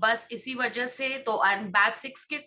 बस इसी वजह से तो एंड बैच 6 के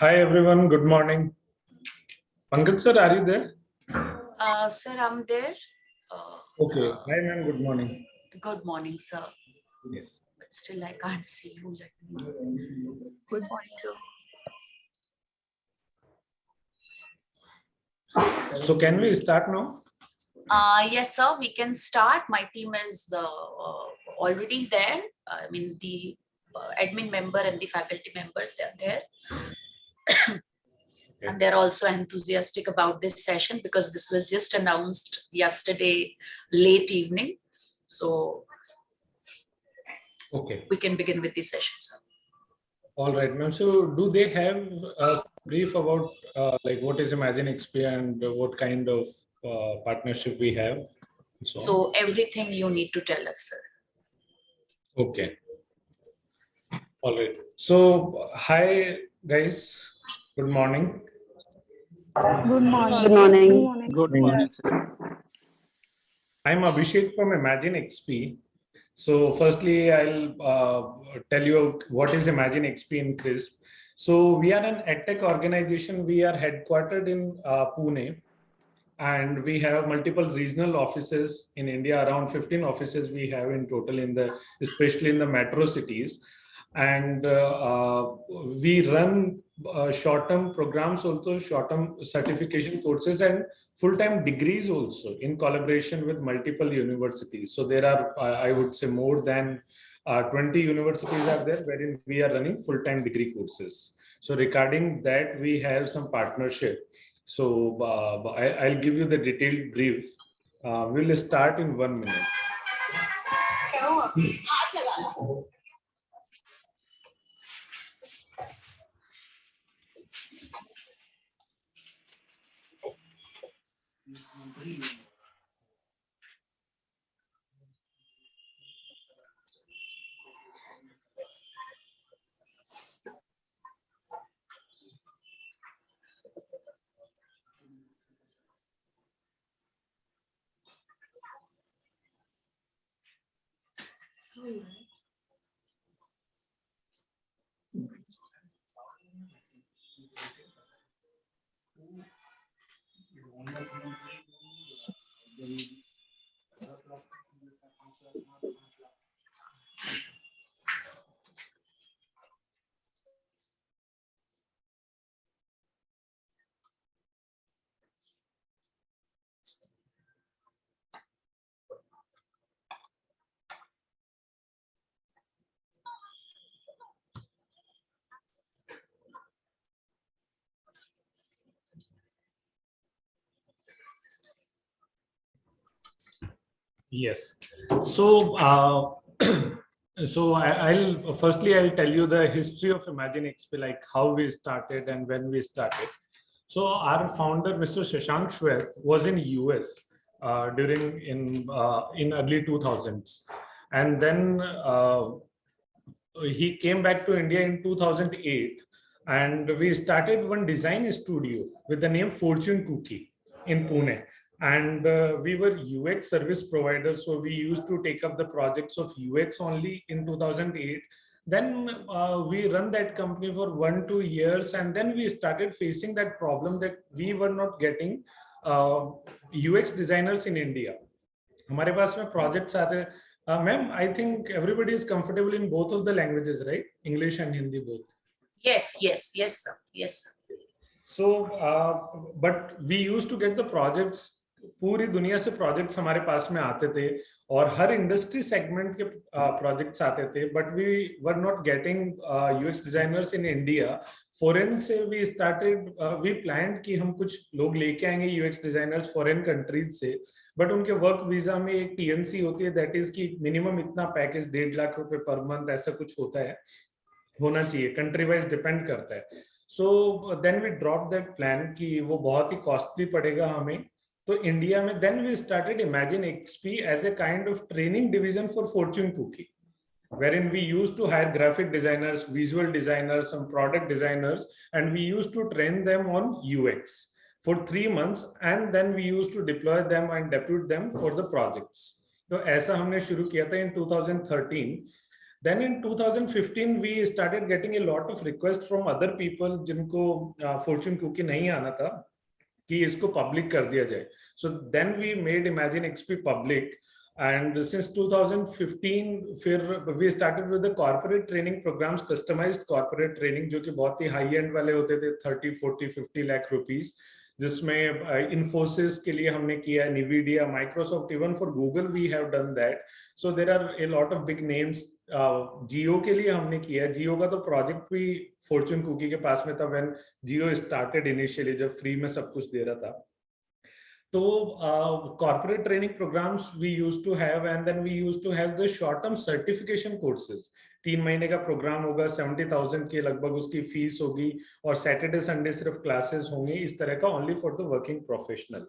Hi everyone, good morning. Pankaj sir, are you there? sir, I'm there. Okay. Hi ma'am, good morning. Good morning, sir. Yes. But still, I can't see you. Let me. Good morning, sir. So can we start now? Yes, sir. We can start. My team is already there. I mean, the admin member and the faculty members, they're there. And they're also enthusiastic about this session because this was just announced yesterday late evening. So Okay. we can begin with the session, sir. All right, ma'am. So do they have a brief about like what is Imagine XP and what kind of partnership we have? So everything you need to tell us, sir. Okay. All right. So hi guys. Good morning. Good morning. Good morning. Good morning, sir. I'm Abhishek from Imagine XP. So firstly, I'll tell you what is Imagine XP in CRISP. So we are an edtech organization. We are headquartered in Pune, and we have multiple regional offices in India. Around 15 offices we have in total especially in the metro cities. And we run short-term programs also, short-term certification courses and full-time degrees also in collaboration with multiple universities. So there are, I would say, more than 20 universities are there wherein we are running full-time degree courses. So regarding that, we have some partnership. So I'll give you the detailed brief. We'll start in 1 minute. Yes. So, I'll tell you the history of Imagine XP, like how we started and when we started. So our founder, Mr. Shashank Shwet, was in US during in early 2000s, and then he came back to India in 2008, and we started one design studio with the name Fortune Cookie in Pune. And we were UX service providers, so we used to take up the projects of UX only in 2008. Then we run that company for 1-2 years, and then we started facing that problem that we were not getting UX designers in India. हमारे पास में projects आते ma'am, I think everybody is comfortable in both of the languages, right? English and Hindi both. Yes, yes, yes, sir. Yes, sir. So, but we used to get the projects पूरी दुनिया से projects हमारे पास में आते थे और हर industry segment के प्रोजेक्ट्स आते थे, but we were not getting UX designers in India. Foreign से वी स्टार्टेड, वी प्लान्ड कि हम कुछ लोग लेके आएंगे यूएक्स डिजाइनर्स फॉरेन कंट्रीज से, बट उनके वर्क वीजा में एक टीएनसी होती है, दैट इज कि मिनिमम इतना पैकेज 1.5 लाख रुपए पर मंथ ऐसा कुछ होता है, होना चाहिए, कंट्री वाइज डिपेंड करता है। So then we drop that plan कि वो बहुत ही कॉस्टली पड़ेगा हमें। तो इंडिया में then we started imagine XP as a kind of training division for Fortune Cookie, wherein we used to hire graphic designers, visual designers, some product designers, and we used to train them on UX for 3 months, and then we used to deploy them and depute them for the projects. तो ऐसा हमने शुरू किया था in 2013. Then in 2015 we started getting a lot of requests from other people जिनको fortune cookie नहीं आना था कि इसको पब्लिक कर दिया जाए. So then we made Imagine XP public. And since 2015 फिर we started with the corporate training programs, customized corporate training जो कि बहुत ही high end वाले होते थे, 30, 40, 50 लाख रुपीस, जिसमें इन्फोसिस के लिए हमने किया, NVIDIA, Microsoft, even for Google we have done that. So there are a lot of big names. जियो के लिए हमने किया, जियो का तो प्रोजेक्ट भी फॉर्च्यून कुकी के पास में था when जियो started initially, जब फ्री में सब कुछ दे रहा था. तो corporate training programs we used to have, and then we used to have the short term certification courses. 3 महीने का प्रोग्राम होगा, 70,000 के लगभग उसकी फीस होगी, और सैटरडे संडे सिर्फ क्लासेस होंगी, इस तरह का, only for the working professional.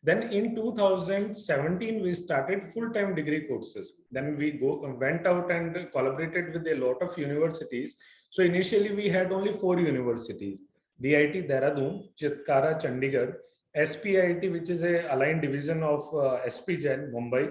Then in 2017 we started full time degree courses. Then we went out and collaborated with a lot of universities. So initially we had only 4 universities: DIT Dehradun, Chitkara Chandigarh, SPIT, which is a aligned division of SP Jain Mumbai,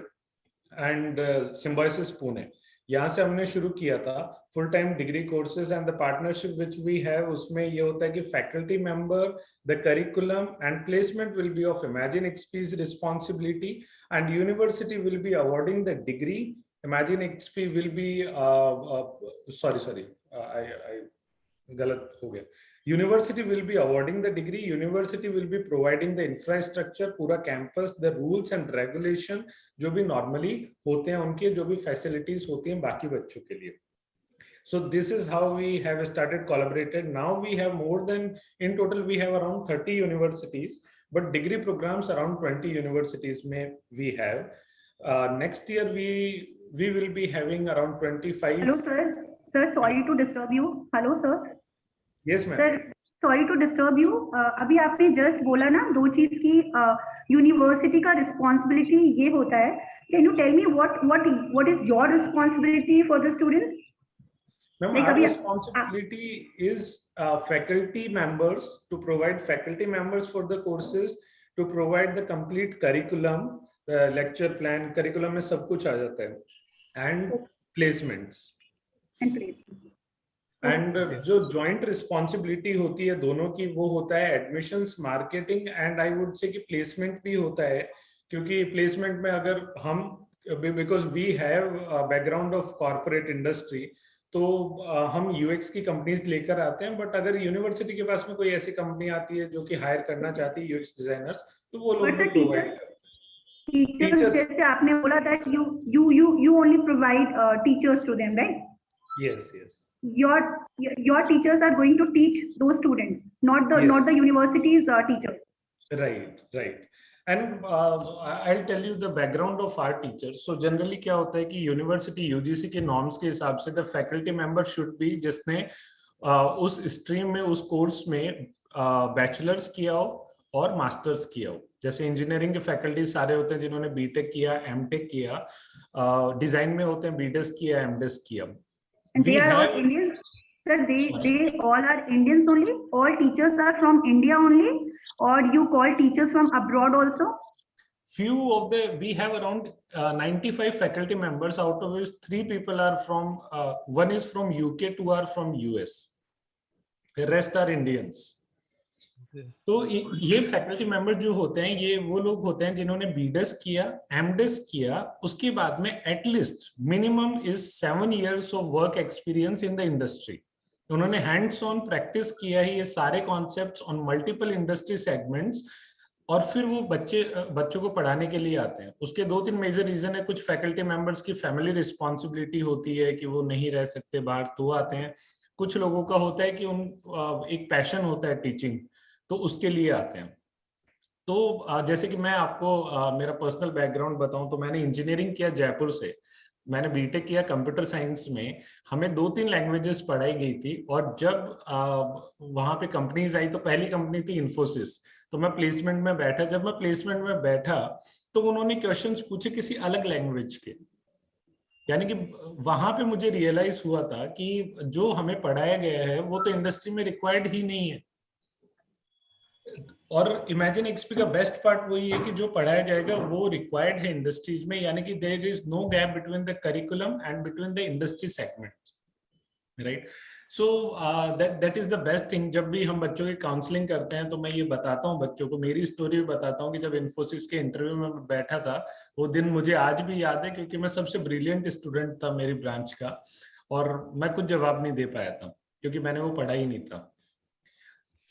and Symbiosis Pune. यहाँ से हमने शुरू किया था full time degree courses, and the partnership which we have उसमें ये होता है कि faculty member, the curriculum and placement will be of Imagine XP's responsibility, and university will be awarding the degree. Imagine XP will be I गलत हो गया. University will be awarding the degree. University will be providing the infrastructure, पूरा campus, the rules and regulation जो भी normally होते हैं उनके, जो भी facilities होती हैं बाकी बच्चों के लिए. So this is how we have started collaborated. Now we have more than, in total we have around 30 universities, but degree programs around 20 universities में we have. Next year we will be having around 25. Hello sir. Sir, sorry to disturb you. Hello sir. Yes ma'am. Sir, sorry to disturb you. अभी आपने just बोला ना 2 चीज की, university का responsibility ये होता है. Can you tell me what is your responsibility for the students? Ma'am, Like our abhi- responsibility is faculty members, to provide faculty members for the courses, to provide the complete curriculum, the lecture plan, curriculum में सब कुछ आ जाता है, and placements. And placement. And जो joint responsibility होती है दोनों की, वो होता है admissions, marketing, and I would say कि प्लेसमेंट भी होता है, क्योंकि प्लेसमेंट में अगर हम, because we have background of corporate industry, तो हम यूएक्स की कंपनीज लेकर आते हैं, बट अगर यूनिवर्सिटी के पास में कोई ऐसी कंपनी आती है जो कि हायर करना चाहती है यूएक्स डिजाइनर्स, तो वो लोग भी प्रोवाइड करते हैं. टीचर्स जैसे आपने बोला that you only provide teachers to them, right? Yes, yes. Your teachers are going to teach those students, not the Yes. not the university's teachers. Right. And I'll tell you the background of our teachers. So generally क्या होता है कि university UGC के norms के हिसाब से the faculty member should be जिसने उस स्ट्रीम में, उस कोर्स में बैचलर्स किया हो और मास्टर्स किया हो. जैसे इंजीनियरिंग के फैकल्टी सारे होते हैं जिन्होंने बीटेक किया, एमटेक किया, डिजाइन में होते हैं बीडेस किया, एमडेस किया. And they are all Indians. Sir, they all are Indians only. All teachers are from India only, or you call teachers from abroad also? Few of we have around 95 faculty members, out of which 3 people are from, one is from UK, 2 are from US. The rest are Indians. तो ये faculty member जो होते हैं, ये वो लोग होते हैं जिन्होंने बीडेस किया, एमडेस किया, उसके बाद में at least minimum is 7 years of work experience in the industry. उन्होंने हैंड्स ऑन प्रैक्टिस किया है ये सारे concepts on multiple industry segments, और फिर वो बच्चों को पढ़ाने के लिए आते हैं। उसके 2-3 मेजर रीजन है। कुछ फैकल्टी मेंबर्स की फैमिली रिस्पॉन्सिबिलिटी होती है कि वो नहीं रह सकते बाहर, तो आते हैं। कुछ लोगों का होता है कि एक पैशन होता है टीचिंग, तो उसके लिए आते हैं। तो जैसे कि मैं आपको मेरा पर्सनल बैकग्राउंड बताऊं, तो मैंने इंजीनियरिंग किया जयपुर से। मैंने बीटेक किया कंप्यूटर साइंस में। हमें 2-3 लैंग्वेजेस पढ़ाई गई थी, और जब वहां पे कंपनीज आई तो पहली कंपनी थी इन्फोसिस। तो मैं प्लेसमेंट में बैठा। जब मैं प्लेसमेंट में बैठा तो उन्होंने क्वेश्चंस पूछे किसी अलग लैंग्वेज के। यानी कि वहां पे मुझे रियलाइज हुआ था कि जो हमें पढ़ाया गया है वो तो इंडस्ट्री में रिक्वायर्ड ही नहीं है। और इमेजिन एक्सपी का बेस्ट पार्ट वही है कि जो पढ़ाया जाएगा वो रिक्वायर्ड है इंडस्ट्रीज में। यानी कि there is no gap between the curriculum and between the industry segment, right. So that is the best thing. जब भी हम बच्चों की काउंसलिंग करते हैं तो मैं ये बताता हूँ बच्चों को, मेरी स्टोरी भी बताता हूँ कि जब इन्फोसिस के इंटरव्यू में बैठा था, वो दिन मुझे आज भी याद है, क्योंकि मैं सबसे ब्रिलियंट स्टूडेंट था मेरी ब्रांच का, और मैं कुछ जवाब नहीं दे पाया था क्योंकि मैंने वो पढ़ा ही नहीं था।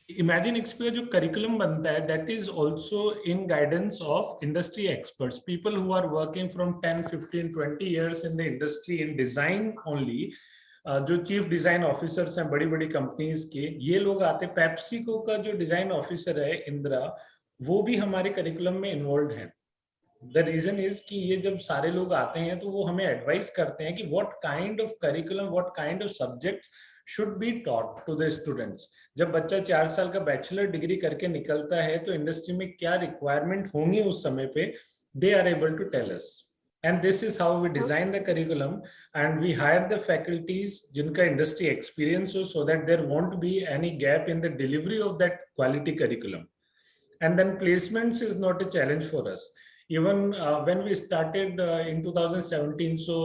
इमेजिन एक्सपी का जो करिकुलम बनता है, that is also in guidance of industry experts, people who are working from 10, 15, 20 years in the industry in design only. जो चीफ डिजाइन ऑफिसर्स हैं बड़ी बड़ी कंपनीज के, ये लोग आते। पेप्सिको का जो डिजाइन ऑफिसर है इंदिरा, वो भी हमारे करिकुलम में इन्वॉल्व है। द रीजन इज कि ये जब सारे लोग आते हैं तो वो हमें एडवाइस करते हैं कि what kind of curriculum, what kind of subjects should be taught to the students. जब बच्चा 4 साल का बैचलर डिग्री करके निकलता है तो इंडस्ट्री में क्या रिक्वायरमेंट होंगी उस समय पे, they are able to tell us. And this is how we design the curriculum, and we hire the faculties जिनका industry experience हो, so that there won't be any gap in the delivery of that quality curriculum. And then placements is not a challenge for us. Even when we started in 2017, so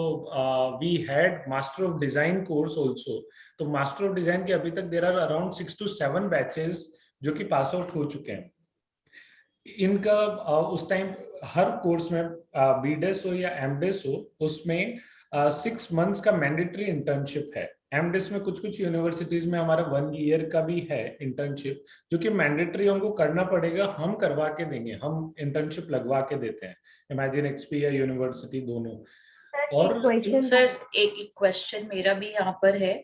we had Master of Design course also. तो Master of Design के अभी तक there are around 6 to 7 batches जो कि pass out हो चुके हैं। इनका उस टाइम हर कोर्स में बीडेस हो या एमडेस हो, उसमें 6 months का मैंडेटरी इंटर्नशिप है। एमडेस में कुछ यूनिवर्सिटीज में हमारा 1 year का भी है इंटर्नशिप, जो कि मैंडेटरी हमको करना पड़ेगा, हम करवा के देंगे, हम इंटर्नशिप लगवा के देते हैं, इमेजिन एक्सपी या यूनिवर्सिटी दोनों। और सर एक क्वेश्चन मेरा भी यहाँ पर है।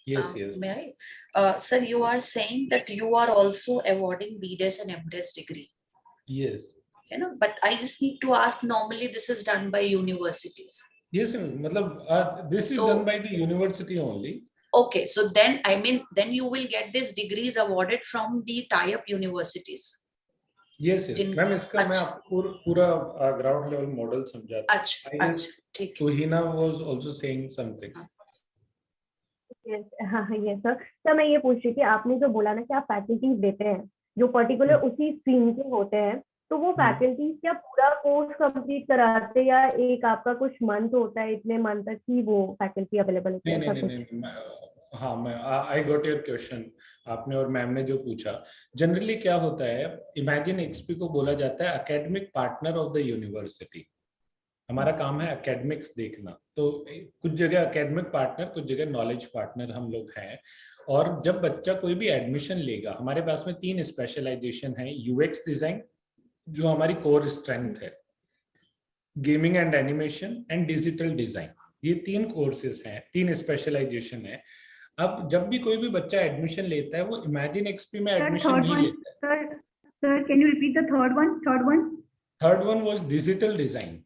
yes, yes. May I? Sir, you are saying that you are also awarding BDes and MDes degree. Yes. You know, but I just need to ask, normally this is done by universities. Yes, मतलब this is done by the university only. Okay, so then I mean, then you will get these degrees awarded from the tie-up universities. Yes, yes. Ma'am इसका मैं आपको पूरा ground level model समझाता हूँ। अच्छा, ठीक है। Tuhina was also saying something. हाँ yes sir. सर मैं ये पूछ रही थी, आपने जो बोला ना कि आप फैकल्टीज देते हैं जो पर्टिकुलर उसी स्ट्रीम के होते हैं, तो वो फैकल्टीज क्या पूरा कोर्स कंप्लीट कराते हैं या एक आपका कुछ मंथ होता है, इतने मंथ तक ही वो फैकल्टी अवेलेबल होती है? नहीं, हाँ मैं आई गॉट योर क्वेश्चन। आपने और मैम ने जो पूछा, जनरली क्या होता है, इमेजिन एक्सपी को बोला जाता है academic partner of the university. हमारा काम है एकेडमिक्स देखना। तो कुछ जगह एकेडमिक पार्टनर, कुछ जगह नॉलेज पार्टनर हम लोग हैं। और जब बच्चा कोई भी एडमिशन लेगा, हमारे पास में 3 स्पेशलाइजेशन है। यूएक्स डिजाइन जो हमारी कोर स्ट्रेंथ है, gaming and animation and digital design, ये 3 कोर्सेज हैं, 3 स्पेशलाइजेशन है। अब जब भी कोई भी बच्चा एडमिशन लेता है, वो इमेजिन एक्सपी में एडमिशन नहीं लेता है। Sir can you repeat the third one was digital design.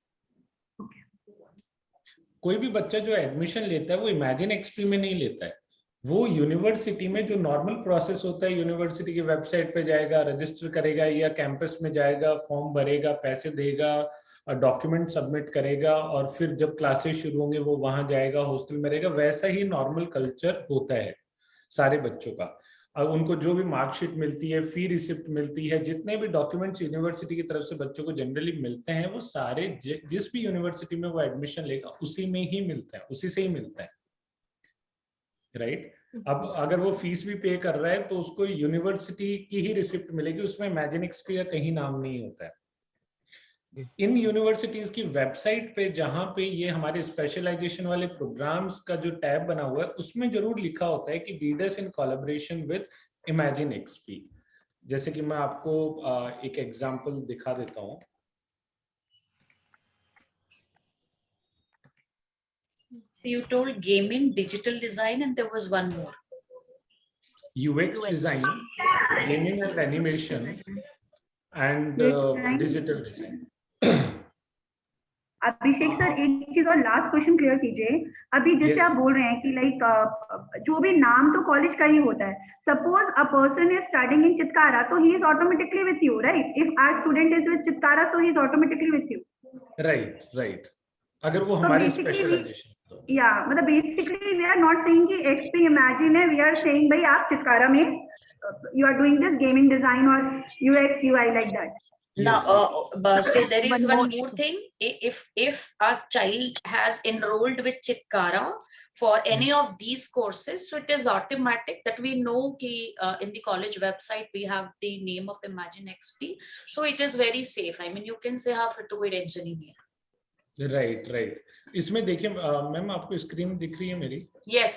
कोई भी बच्चा जो एडमिशन लेता है वो इमेजिन एक्सपी में नहीं लेता है, वो यूनिवर्सिटी में जो नॉर्मल प्रोसेस होता है, यूनिवर्सिटी की वेबसाइट पे जाएगा, रजिस्टर करेगा, या कैंपस में जाएगा, फॉर्म भरेगा, पैसे देगा, डॉक्यूमेंट सबमिट करेगा, और फिर जब क्लासेस शुरू होंगे वो वहां जाएगा, हॉस्टल में रहेगा। वैसा ही नॉर्मल कल्चर होता है सारे बच्चों का। अब उनको जो भी मार्कशीट मिलती है, फी रिसिप्ट मिलती है, जितने भी डॉक्यूमेंट्स यूनिवर्सिटी की तरफ से बच्चों को जनरली मिलते हैं, वो सारे जिस भी यूनिवर्सिटी में वो एडमिशन लेगा उसी में ही मिलता है, उसी से ही मिलता है, राइट। अब अगर वो फीस भी पे कर रहा है तो उसको यूनिवर्सिटी की ही रिसिप्ट मिलेगी, उसमें इमेजिन एक्सपी का कहीं नाम नहीं होता है। इन यूनिवर्सिटीज की वेबसाइट पे, जहां पे ये हमारे स्पेशलाइजेशन वाले प्रोग्राम्स का जो टैब बना हुआ है, उसमें जरूर लिखा होता है कि BDes in collaboration with imagine XP. जैसे कि मैं आपको एक एग्जांपल दिखा देता हूँ। You told gaming, digital design, and there was one more. UX design, gaming and animation, and digital design. Abhishek sir, एक चीज और लास्ट क्वेश्चन क्लियर कीजिए। अभी जैसे Yes. आप बोल रहे हैं कि लाइक जो भी नाम तो कॉलेज का ही होता है, suppose a person is studying in Chitkara, तो he is automatically with you, right? If our student is with Chitkara, so he is automatically with you. Right. अगर वो So हमारे basically स्पेशलाइजेशन या मतलब basically we are not saying कि एक्सपी imagine है, we are saying भाई आप चित्कारा में you are doing this gaming design और UX UI like that. Now, so there is One one more more thing. If a child has enrolled with Chitkara for any of these courses, so it is automatic that we know ki in the college website we have the name of Imagine XP. So it is very safe. I mean, you can say हाँ फिर तो कोई tension ही नहीं है। Right. इसमें देखिए ma'am, आपको screen दिख रही है मेरी? Yes.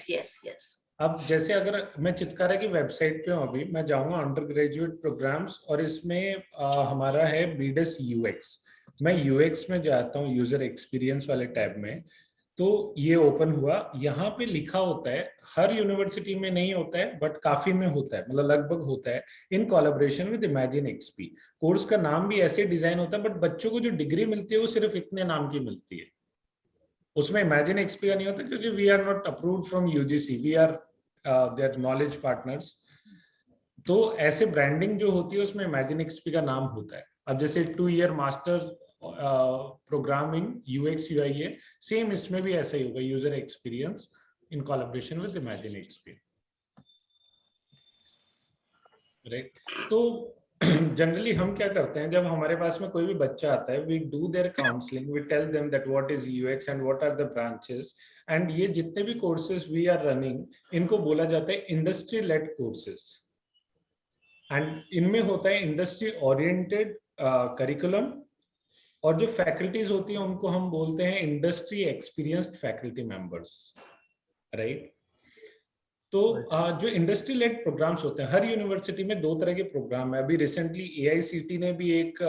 अब जैसे अगर मैं चित्कारा की वेबसाइट पे हूँ, अभी मैं जाऊंगा अंडर ग्रेजुएट प्रोग्राम्स, और इसमें हमारा है बीडेस यूएक्स। मैं यूएक्स में जाता हूँ, यूजर एक्सपीरियंस वाले टैब में, तो ये ओपन हुआ। यहाँ पे लिखा होता है, हर यूनिवर्सिटी में नहीं होता है बट काफी में होता है, मतलब लगभग होता है, in collaboration with imagine XP. Course का नाम भी ऐसे डिजाइन होता है, बट बच्चों को जो डिग्री मिलती है वो सिर्फ इतने नाम की मिलती है, उसमें इमेजिन एक्सपी का नहीं होता, क्योंकि we are not approved from UGC, we are their knowledge partners. तो ऐसे ब्रांडिंग जो होती है उसमें इमेजिन एक्सपी का नाम होता है। अब जैसे 2 year master programming UX UI है, सेम इसमें भी ऐसा ही होगा, user experience in collaboration with imagine XP, right. तो जनरली हम क्या करते हैं, जब हमारे पास में कोई भी बच्चा आता है, we do their counselling, we tell them that what is UX and what are the branches, and ये जितने भी कोर्सेज वी आर रनिंग, इनको बोला जाता है इंडस्ट्री लेड कोर्सेज, एंड इनमें होता है इंडस्ट्री ओरिएंटेड करिकुलम, और जो फैकल्टीज होती हैं उनको हम बोलते हैं industry experienced faculty members, right. तो जो इंडस्ट्री लेड प्रोग्राम्स होते हैं, हर यूनिवर्सिटी में 2 तरह के प्रोग्राम है। अभी रिसेंटली एआईसीटी ने भी एक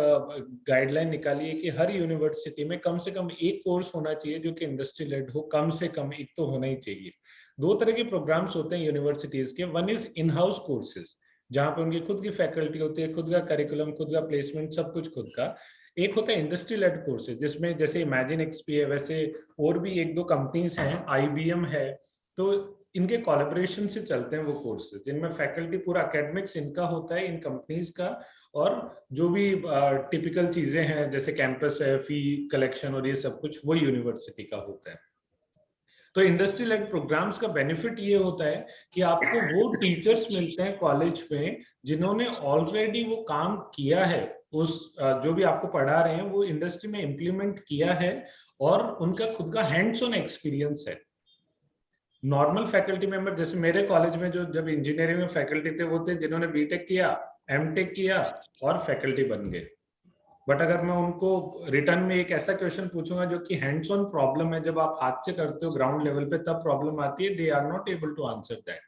गाइडलाइन निकाली है कि हर यूनिवर्सिटी में कम से कम एक कोर्स होना चाहिए जो कि इंडस्ट्री लेड हो, कम से कम एक तो होना ही चाहिए। 2 तरह के प्रोग्राम्स होते हैं यूनिवर्सिटीज के। One is in house courses, जहाँ पे उनकी खुद की फैकल्टी होती है, खुद का करिकुलम, खुद का प्लेसमेंट, सब कुछ खुद का। एक होता है इंडस्ट्री लेड कोर्सेज, जिसमें जैसे इमेजिन एक्सपी है, वैसे और भी 1-2 कंपनीज हैं, आईबीएम है, तो इनके कोलैबोरेशन से चलते हैं वो कोर्सेज, जिनमें फैकल्टी पूरा एकेडमिक्स इनका होता है, इन कंपनीज का, और जो भी टिपिकल चीजें हैं जैसे कैंपस है, फी कलेक्शन और ये सब कुछ, वो यूनिवर्सिटी का होता है। तो इंडस्ट्री लेड प्रोग्राम्स का बेनिफिट ये होता है कि आपको वो टीचर्स मिलते हैं कॉलेज में जिन्होंने ऑलरेडी वो काम किया है, उस जो भी आपको पढ़ा रहे हैं वो इंडस्ट्री में इम्प्लीमेंट किया है, और उनका खुद का हैंड्स ऑन एक्सपीरियंस है। नॉर्मल फैकल्टी मेंबर, जैसे मेरे कॉलेज में जो जब इंजीनियरिंग में फैकल्टी थे, वो थे जिन्होंने बीटेक किया, एमटेक किया और फैकल्टी बन गए। बट अगर मैं उनको रिटर्न में एक ऐसा क्वेश्चन पूछूंगा जो कि हैंड्स ऑन प्रॉब्लम है, जब आप हाथ से करते हो ग्राउंड लेवल पे, तब प्रॉब्लम आती है, they are not able to answer that.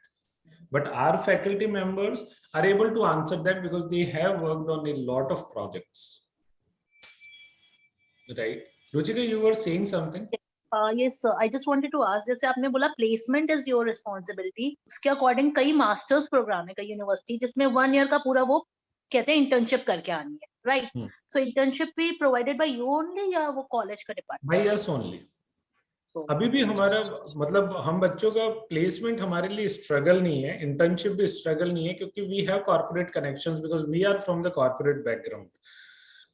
But our faculty members are able to answer that because they have worked on a lot of projects, right. Ruchika, you were saying something? Yes sir, I just wanted to ask, जैसे आपने बोला placement is your responsibility, उसके according कई masters programme है, कई university जिसमें 1 year का पूरा वो कहते हैं इंटर्नशिप करके आनी है, राइट? सो इंटर्नशिप भी प्रोवाइडेड बाय यू ओनली या वो कॉलेज का डिपार्टमेंट? By us only. अभी भी हमारा मतलब हम बच्चों का प्लेसमेंट हमारे लिए स्ट्रगल नहीं है, इंटर्नशिप भी स्ट्रगल नहीं है, क्योंकि we have corporate connections because we are from the corporate background.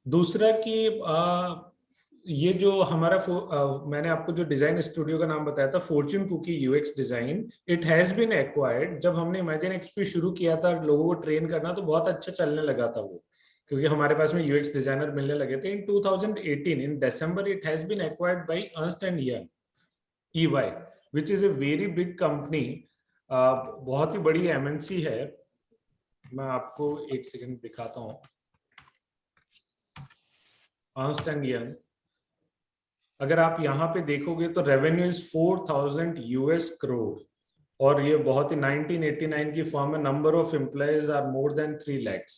दूसरा कि ये जो हमारा मैंने आपको जो डिजाइन स्टूडियो का नाम बताया था, fortune cookie UX design, it has been acquired. जब हमने इमेजिन एक्सपी शुरू किया था लोगों को ट्रेन करना, तो बहुत अच्छा चलने लगा था वो, क्योंकि हमारे पास में यूएक्स डिजाइनर मिलने लगे थे। In 2018 in December it has been acquired by Ernst and Young EY, which is a very big company, बहुत ही बड़ी MNC है। मैं आपको एक सेकंड दिखाता हूँ। अर्नस्ट एंड यंग, अगर आप यहाँ पे देखोगे तो रेवेन्यू इज 4000 US करोड़, और ये बहुत ही 1989 की फॉर्म है, number of employees are more than 3 lakhs।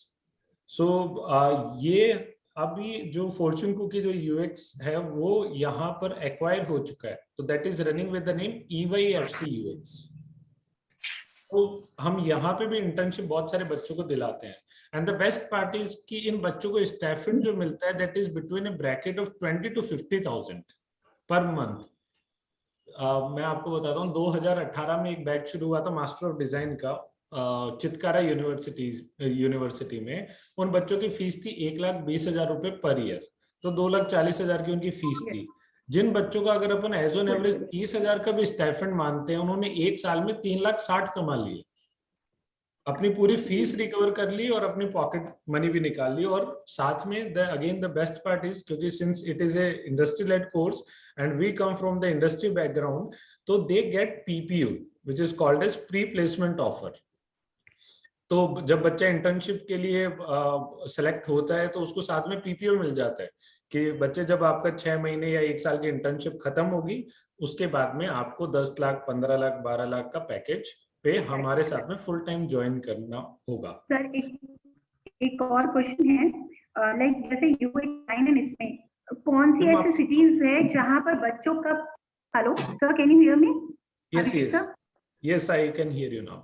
सो ये अभी जो फॉर्च्यून कुकी जो यूएक्स है वो यहाँ पर एक्वायर हो चुका है, तो that is running with the name EYFC UX। तो हम यहाँ पे भी इंटर्नशिप बहुत सारे बच्चों को दिलाते हैं। And the best part is कि इन बच्चों को स्टाइपेंड जो मिलता है that is between a bracket of 20 to 50,000 per month. मैं आपको बताता हूँ 2018 में एक बैच शुरू हुआ था मास्टर ऑफ डिजाइन का चितकारा यूनिवर्सिटी में। उन बच्चों की फीस थी 1,20,000 रुपए पर ईयर, तो 2,40,000 की उनकी फीस थी। जिन बच्चों का अगर अपन एज ऑन एवरेज 30,000 का भी स्टाइपेंड मानते हैं, उन्होंने एक साल में 3,60,000 कमा लिए, अपनी पूरी फीस रिकवर कर ली और अपनी पॉकेट मनी भी निकाल ली। और साथ में again the best part is, क्योंकि since it is a industry led course and we come from the industry background, तो they get PPU which is called as pre placement offer. तो जब बच्चा इंटर्नशिप के लिए सेलेक्ट होता है तो उसको साथ में PPO मिल जाता है कि बच्चे जब आपका 6 महीने या 1 साल की इंटर्नशिप खत्म होगी, उसके बाद में आपको 10 लाख 15 लाख 12 लाख का पैकेज पे हमारे साथ में फुल टाइम ज्वाइन करना होगा। सर एक और क्वेश्चन है, लाइक जैसे UX9 इसमें कौन सी ऐसी सिटीज है जहां पर बच्चों का, hello sir can you hear me? Yes, I can hear you now.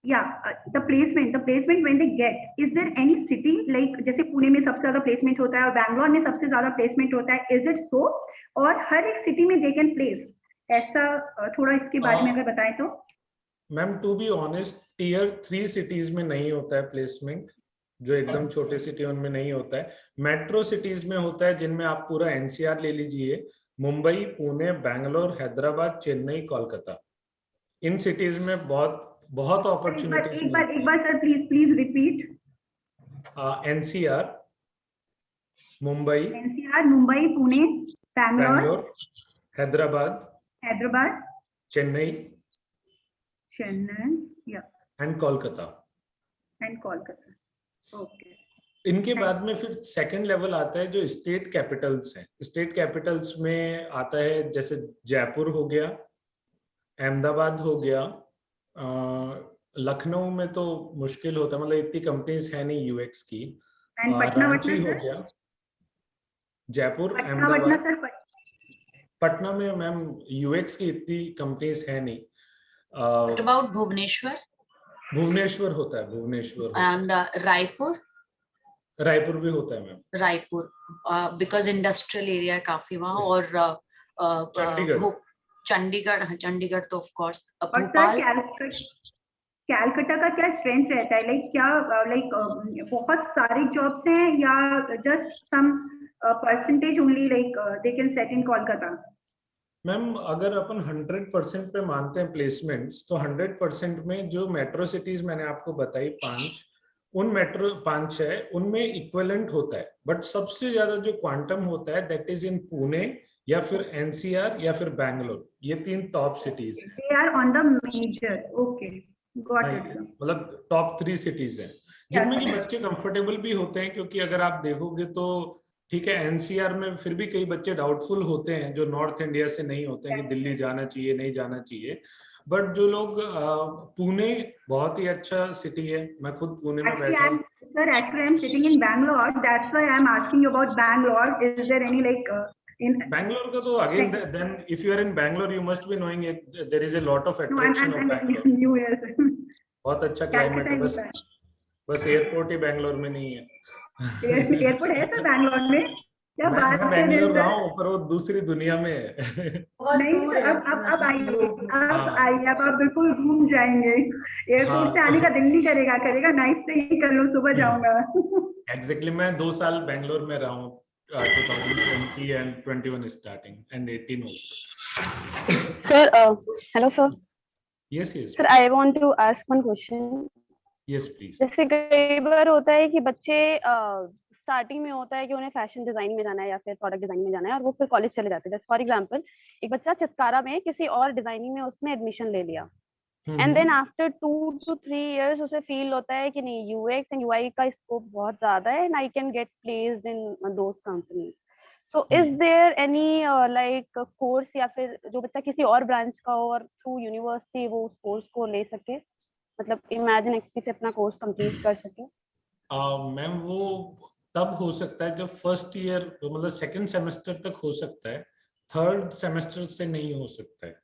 The placement when they get, is there any city like जैसे पुणे में सबसे ज्यादा प्लेसमेंट होता है और बैंगलोर में सबसे ज्यादा प्लेसमेंट होता है, is it so? और हर एक सिटी में they can place, ऐसा थोड़ा इसके बारे में अगर बताएं तो। Ma'am to be honest, Tier 3 cities में नहीं होता है प्लेसमेंट, जो एकदम छोटे सिटी उनमें नहीं होता है। मेट्रो सिटीज में होता है, जिनमें आप पूरा NCR ले लीजिए, मुंबई, पुणे, बैंगलोर, हैदराबाद, चेन्नई, कोलकाता, इन सिटीज में बहुत अपॉर्चुनिटीज। एक बार sir please repeat. NCR Mumbai, Pune, Bangalore, Hyderabad, Chennai या एंड कोलकाता। ओके। इनके बाद में फिर सेकंड लेवल आता है जो स्टेट कैपिटल्स हैं। स्टेट कैपिटल्स में आता है जैसे जयपुर हो गया, अहमदाबाद हो गया, लखनऊ में तो मुश्किल होता है, मतलब इतनी कंपनीज है नहीं UX की, रांची हो गया, जयपुर, अहमदाबाद, पटना में मैम UX की इतनी कंपनीज है नहीं। What about Bhubaneswar? भुवनेश्वर होता है, भुवनेश्वर and रायपुर भी होता है ma'am. Raipur because industrial area है काफी वहाँ, और चंडीगढ़ तो ऑफ कोर्स। भोपाल, कैलकाटा का क्या स्ट्रेंथ रहता है, लाइक क्या बहुत सारी जॉब्स हैं या just some percentage only like they can set in Kolkata? Ma'am अगर अपन 100% पे मानते हैं प्लेसमेंट्स, तो 100% में जो मेट्रो सिटीज मैंने आपको बताई 5, उन मेट्रो 5 है उनमें इक्विवेलेंट होता है, बट सबसे ज्यादा जो क्वांटम होता है दैट इज इन पुणे या फिर NCR या फिर बैंगलोर, ये 3 टॉप सिटीज हैं। They are on the major, okay got it. मतलब टॉप 3 सिटीज हैं जिनमें कि बच्चे कंफर्टेबल भी होते हैं, क्योंकि अगर आप देखोगे तो ठीक है NCR में फिर भी कई बच्चे डाउटफुल होते हैं जो नॉर्थ इंडिया से नहीं होते हैं कि दिल्ली जाना चाहिए नहीं जाना चाहिए, बट जो लोग पुणे बहुत ही अच्छा सिटी है, मैं खुद पुणे में बैठा हूँ। Sir, actually I'm sitting in Bangalore, that's why I'm asking you about Bangalore. Is there any like in Bangalore का तो again then if you are in Bangalore you must be knowing it, there is a lot of attraction of Bangalore. New Year. बहुत अच्छा climate है, बस airport ही बैंगलोर में नहीं है। Airport है सर बैंगलोर में? क्या बात मैं बैंगलोर रहा हूँ पर वो दूसरी दुनिया में है। नहीं अब आइए अब आप बिल्कुल घूम जाएंगे। एयरपोर्ट से आने का दिल नहीं करेगा नाइट से ही कर लो, सुबह जाऊंगा। एग्जैक्टली मैं 2 साल बैंगलोर में रहा हूँ, 2020 and 21 starting and 18 also. Sir, hello sir. Yes. Sir, I want to ask one question. Yes, please. जैसे कई बार होता है कि बच्चे स्टार्टिंग में होता है कि उन्हें फैशन डिजाइन में जाना है या फिर प्रोडक्ट डिजाइन में जाना है और वो फिर कॉलेज चले जाते हैं। जैसे फॉर एग्जांपल एक बच्चा चितकारा में किसी और डिजाइनिंग में उसने एडमिशन ले लिया and then after 2 to 3 years उसे फील होता है कि नहीं UX एंड UI का स्कोप बहुत ज्यादा है and I can get placed in those companies. So is there any like course या फिर जो बच्चा किसी और ब्रांच का हो और थ्रू यूनिवर्सिटी वो उस कोर्स को ले सके, मतलब इमेजिन एक्सपी से अपना कोर्स कंप्लीट कर सके? मैम वो तब हो सकता है जब फर्स्ट ईयर मतलब सेकंड सेमेस्टर तक हो सकता है, थर्ड सेमेस्टर से नहीं हो सकता है।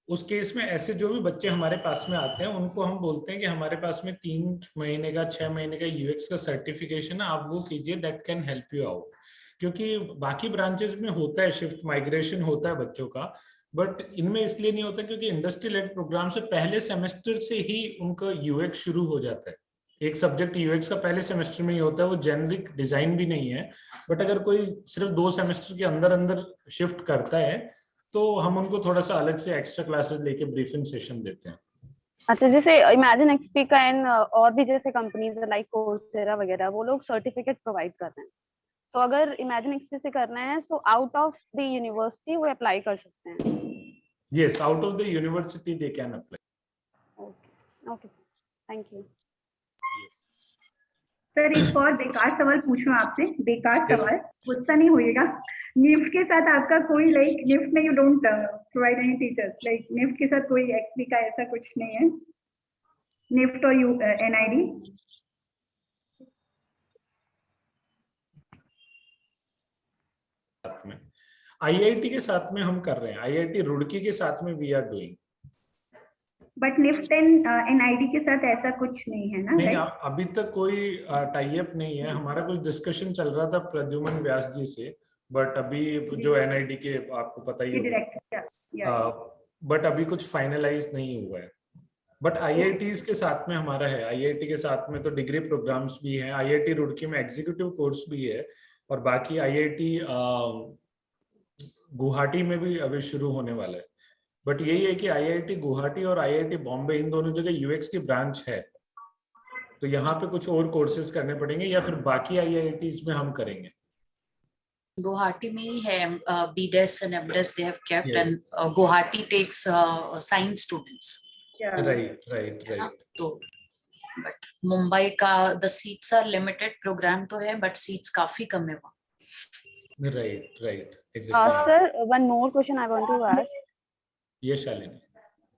उस केस में ऐसे जो भी बच्चे हमारे पास में आते हैं उनको हम बोलते हैं कि हमारे पास में 3 महीने का 6 महीने का यूएक्स का सर्टिफिकेशन है, आप वो कीजिए, that can help you out. क्योंकि बाकी ब्रांचेस में होता है शिफ्ट माइग्रेशन होता है बच्चों का, बट इनमें इसलिए नहीं होता क्योंकि इंडस्ट्री लेड प्रोग्राम से पहले सेमेस्टर से ही उनका यूएक्स शुरू हो जाता है। एक सब्जेक्ट यूएक्स का पहले सेमेस्टर में ही होता है, वो जेनरिक डिजाइन भी नहीं है। बट अगर कोई सिर्फ 2 सेमेस्टर के अंदर अंदर शिफ्ट करता है तो हम उनको थोड़ा सा अलग से एक्स्ट्रा क्लासेस लेके ब्रीफिंग सेशन देते हैं। अच्छा, जैसे इमेजिन एक्सपी का एंड और भी जैसे कंपनीज लाइक कोर्सेरा वगैरह वो लोग सर्टिफिकेट प्रोवाइड करते हैं, तो अगर इमेजिन एक्सपी से करना है so out of the university वो अप्लाई कर सकते हैं? Yes, out of the university they can apply. Okay okay, thank you. Yes sir एक और बेकार सवाल पूछूं आपसे, बेकार Yes. सवाल, गुस्सा नहीं होइएगा। निफ्ट के साथ आपका कोई लाइक, निफ्ट में you don't provide any teachers, like NIFT के साथ कोई एक्सपी का ऐसा कुछ नहीं है? निफ्ट और यू एनआईडी? साथ में आईआईटी के साथ में हम कर रहे हैं, आईआईटी रुड़की के साथ में we are doing. But NIFT and NID के साथ ऐसा कुछ नहीं है ना? नहीं, राइट? अभी तक कोई टाई अप नहीं है। हमारा कुछ डिस्कशन चल रहा था प्रद्युमन व्यास जी से, बट अभी जो एनआईडी के आपको पता ही होगा, बट अभी कुछ फाइनलाइज नहीं हुआ है। बट आईआईटीज के साथ में हमारा है, आईआईटी के साथ में तो डिग्री प्रोग्राम्स भी हैं, आईआईटी रुड़की में एग्जीक्यूटिव कोर्स भी है, और बाकी आईआईटी गुवाहाटी में भी अभी शुरू होने वाला है। बट यही है कि आईआईटी गुवाहाटी और आईआईटी बॉम्बे इन दोनों जगह यूएक्स की ब्रांच है, तो यहाँ पे कुछ और कोर्सेज करने पड़ेंगे या फिर बाकी आईआईटीज में हम करेंगे। Guwahati में ही है BDES and MDES they have kept, Yes. and Guwahati takes science students. Right तो बट मुंबई का the seats are limited, program तो है but seats काफी कम है वहाँ। Right exactly. Sir one more question I want to ask. ये Shalini,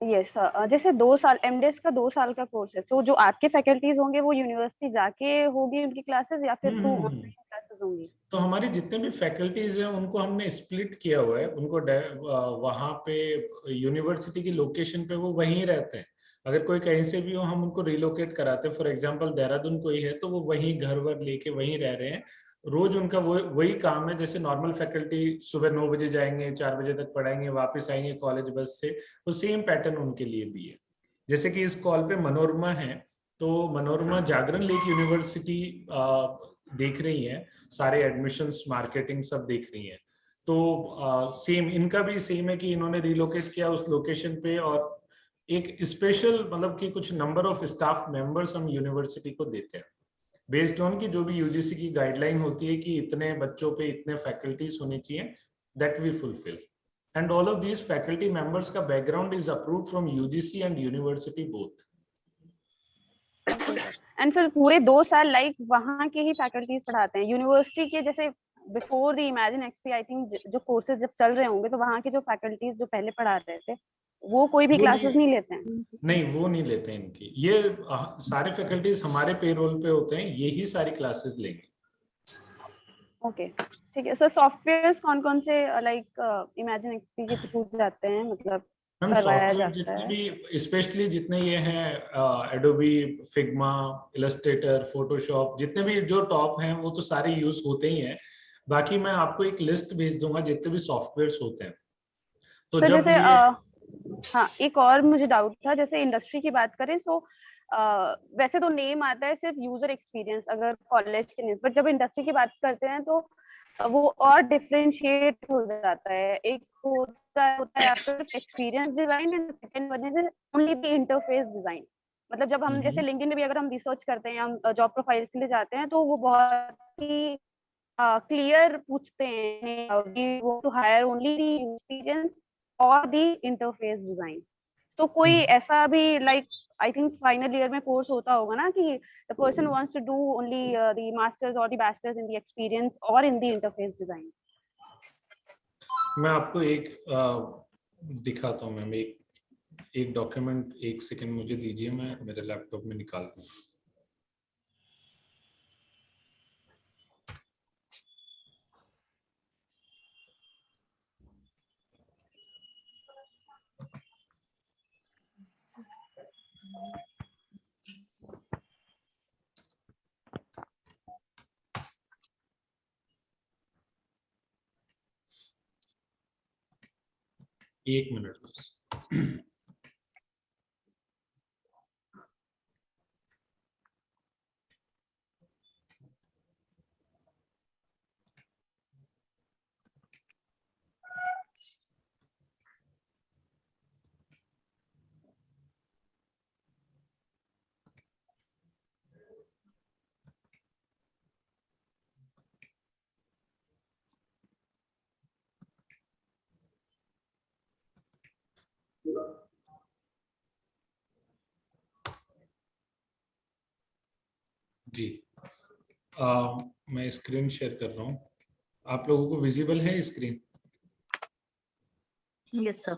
yes, जैसे 2 साल एमडीएस का 2 साल का कोर्स है, तो जो आपके फैकल्टीज होंगे वो यूनिवर्सिटी जाके होगी उनकी क्लासेस या फिर थ्रू ऑनलाइन क्लासेस होंगी? तो हमारी जितने भी फैकल्टीज हैं उनको हमने स्प्लिट किया हुआ है, उनको वहाँ पे यूनिवर्सिटी की लोकेशन पे वो वहीं रहते हैं। अगर कोई कहीं से भी हो हम उनको रिलोकेट कराते हैं। फॉर एग्जांपल देहरादून कोई है तो वो वहीं घर वर लेके वहीं रह रहे हैं, रोज उनका वही काम है। जैसे नॉर्मल फैकल्टी सुबह 9 बजे जाएंगे, 4 बजे तक पढ़ाएंगे, वापस आएंगे कॉलेज बस से, वो सेम पैटर्न उनके लिए भी है। जैसे कि इस कॉल पे मनोरमा है, तो मनोरमा जागरण लेक यूनिवर्सिटी देख रही है, सारे एडमिशंस मार्केटिंग सब देख रही है। तो सेम इनका भी सेम है कि इन्होंने रिलोकेट किया उस लोकेशन पे, और एक स्पेशल मतलब कि कुछ नंबर ऑफ स्टाफ मेंबर्स हम यूनिवर्सिटी को देते हैं बेस्ड ऑन की जो भी यूजीसी की गाइडलाइन होती है कि इतने बच्चों पे इतने फैकल्टीज होनी चाहिए, that we fulfil. And all of these faculty members का background is approved from UGC and university both. And sir पूरे 2 साल लाइक वहाँ के ही फैकल्टीज पढ़ाते हैं यूनिवर्सिटी के? जैसे before the imagine XP I think जो कोर्सेज जब चल रहे होंगे तो वहाँ के जो फैकल्टीज जो पहले पढ़ा रहे थे वो कोई भी क्लासेस नहीं लेते हैं? नहीं, वो नहीं लेते हैं इनकी। ये सारे फैकल्टीज हमारे पेरोल पे होते हैं, यही सारी क्लासेस लेंगे। ओके, ठीक है सर। सॉफ्टवेयर्स कौन-कौन से लाइक इमेजिन एक्सपी के थ्रू जाते हैं, मतलब हम करवाया सॉफ्टवेयर जाता जितने है? भी स्पेशली जितने ये हैं एडोबी, फिग्मा, इलस्ट्रेटर, फोटोशॉप, जितने भी जो टॉप हैं वो तो सारे यूज होते ही हैं। बाकी मैं आपको एक लिस्ट भेज दूंगा जितने भी सॉफ्टवेयर्स होते हैं। तो सर जब जैसे ये हाँ, एक और मुझे डाउट था, जैसे इंडस्ट्री की बात करें तो वैसे तो नेम आता है सिर्फ यूजर एक्सपीरियंस अगर कॉलेज के लिए, बट जब इंडस्ट्री की बात करते हैं तो वो और डिफरेंशिएट हो जाता है। एक होता है सिर्फ experience design and second one is only the interface design. मतलब जब हम जैसे लिंक्डइन में भी अगर हम रिसर्च करते हैं, हम जॉब प्रोफाइल के लिए जाते हैं तो वो बहुत ही क्लियर पूछते हैं to hire only the experience और द इंटरफेस डिजाइन। तो कोई ऐसा भी like I think final year में कोर्स होता होगा ना कि the person wants to do only the masters और the bachelors in the experience और इन द इंटरफेस डिजाइन? मैं आपको एक दिखाता हूँ मैम, एक डॉक्यूमेंट, एक सेकंड मुझे दीजिए, मैं मेरे लैपटॉप में निकाल दूँ। एक मिनट बस। जी, मैं स्क्रीन शेयर कर रहा हूँ। आप लोगों को विजिबल है स्क्रीन? Yes sir.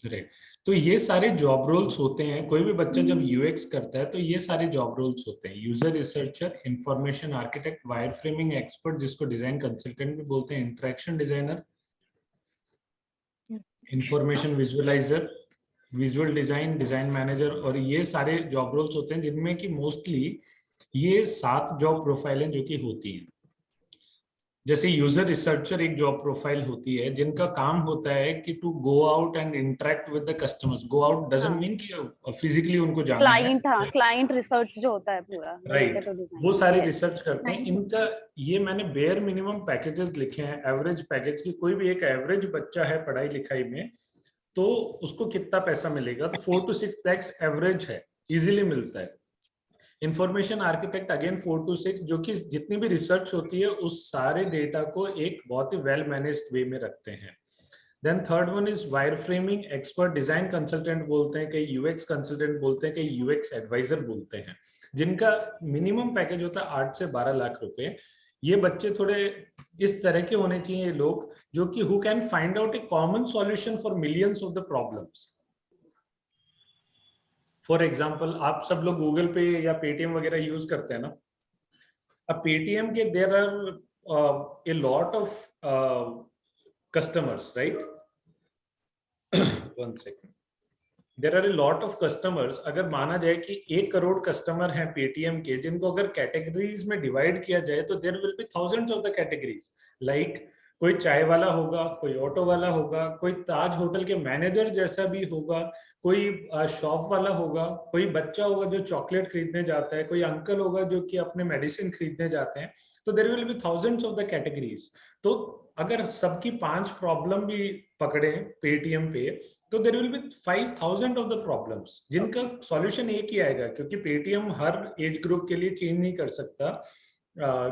राइट। तो ये सारे जॉब रोल्स होते हैं। कोई भी बच्चा जब यूएक्स करता है तो ये सारे जॉब रोल्स होते हैं: user researcher, information architect, wire framing expert जिसको डिजाइन कंसल्टेंट भी बोलते हैं, interaction designer, information visualiser, visual design, design manager. और ये सारे जॉब रोल्स होते हैं जिनमें कि मोस्टली ये 7 जॉब प्रोफाइल हैं जो कि होती हैं। जैसे यूजर रिसर्चर एक जॉब प्रोफाइल होती है जिनका काम होता है कि to go out and interact with the customers. Go out doesn't mean कि फिजिकली उनको जाना है। क्लाइंट, हाँ, क्लाइंट रिसर्च जो होता है पूरा, राइट, वो सारे रिसर्च करते हैं। इनका ये मैंने बेयर मिनिमम पैकेजेस लिखे हैं एवरेज पैकेज की। कोई भी एक एवरेज बच्चा है पढ़ाई लिखाई में तो उसको कितना पैसा मिलेगा, तो 4 to 6 lakhs एवरेज है, इजीली मिलता है। इंफॉर्मेशन आर्किटेक्ट अगेन 4 to 6, जो कि जितनी भी रिसर्च होती है उस सारे डेटा को एक बहुत ही वेल मैनेज्ड वे में रखते हैं। Then third one is wire framing expert, design consultant बोलते हैं, कई यूएक्स कंसल्टेंट बोलते हैं, कई यूएक्स एडवाइजर बोलते हैं, जिनका मिनिमम पैकेज होता है 8 से 12 लाख रुपए। ये बच्चे थोड़े इस तरह के होने चाहिए लोग जो कि who can find out A common solution for millions of the problems. For example, आप सब लोग गूगल पे या पेटीएम वगैरह यूज करते हैं ना। अब पेटीएम के there are a lot of customers, right? One second. There are a lot of customers. अगर माना जाए कि 1 करोड़ कस्टमर हैं पेटीएम के, जिनको अगर कैटेगरीज में डिवाइड किया जाए तो there will be thousands of the categories. Like कोई चाय वाला होगा, कोई ऑटो वाला होगा, कोई ताज होटल के मैनेजर जैसा भी होगा, कोई शॉप वाला होगा, कोई बच्चा होगा जो चॉकलेट खरीदने जाता है, कोई अंकल होगा जो कि अपने मेडिसिन खरीदने जाते हैं। तो there will be thousands of the categories. तो अगर सबकी 5 प्रॉब्लम भी पकड़े पेटीएम पे तो there will be 5000 of the problems जिनका सॉल्यूशन एक ही आएगा, क्योंकि पेटीएम हर एज ग्रुप के लिए चेंज नहीं कर सकता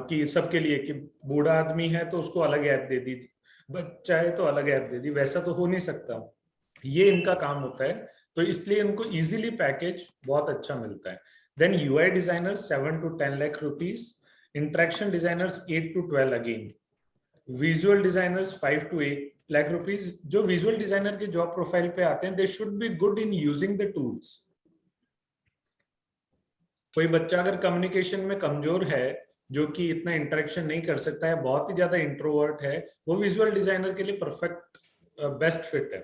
कि सबके लिए, कि बूढ़ा आदमी है तो उसको अलग ऐप दे दी, बच्चा है तो अलग ऐप दे दी, वैसा तो हो नहीं सकता। ये इनका काम होता है, तो इसलिए इनको इजीली पैकेज बहुत अच्छा मिलता है। Then UI designers 7 to 10 lakh rupees, interaction designers 8 to 12 again, visual designers 5 to 8 lakh rupees. जो विजुअल डिजाइनर के जॉब प्रोफाइल पे आते हैं they should be good in using the tools. कोई बच्चा अगर कम्युनिकेशन में कमजोर है, जो कि इतना इंटरेक्शन नहीं कर सकता है, बहुत ही ज्यादा इंट्रोवर्ट है, वो विजुअल डिजाइनर के लिए परफेक्ट बेस्ट फिट है।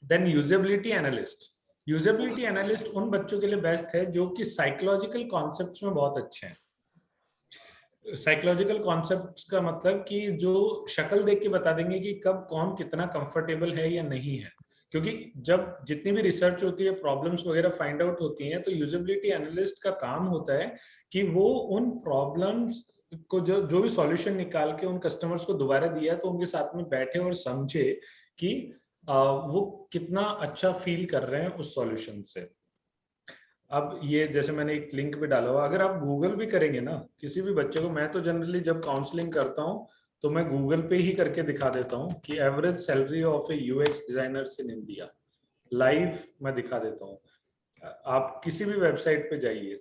Then usability analyst. Usability analyst उन बच्चों के लिए बेस्ट है जो कि साइकोलॉजिकल कॉन्सेप्ट्स में बहुत अच्छे हैं। साइकोलॉजिकल कॉन्सेप्ट्स का मतलब कि जो शक्ल देख के बता देंगे कि कब कौन कितना कंफर्टेबल है या नहीं है। क्योंकि जब जितनी भी रिसर्च होती है, प्रॉब्लम्स वगैरह फाइंड आउट होती हैं, तो यूजेबिलिटी एनालिस्ट का काम होता है कि वो उन प्रॉब्लम्स को जो भी सॉल्यूशन निकाल के उन कस्टमर्स को दोबारा दिया तो उनके साथ में बैठे और समझे कि वो कितना अच्छा फील कर रहे हैं उस सॉल्यूशन से। अब ये जैसे मैंने एक लिंक पे डाला हुआ, अगर आप गूगल भी करेंगे ना किसी भी बच्चे को, मैं तो जनरली जब काउंसलिंग करता हूँ तो मैं गूगल पे ही करके दिखा देता हूँ कि average salary of A UX designers in India, live मैं दिखा देता हूँ। आप किसी भी वेबसाइट पे जाइए,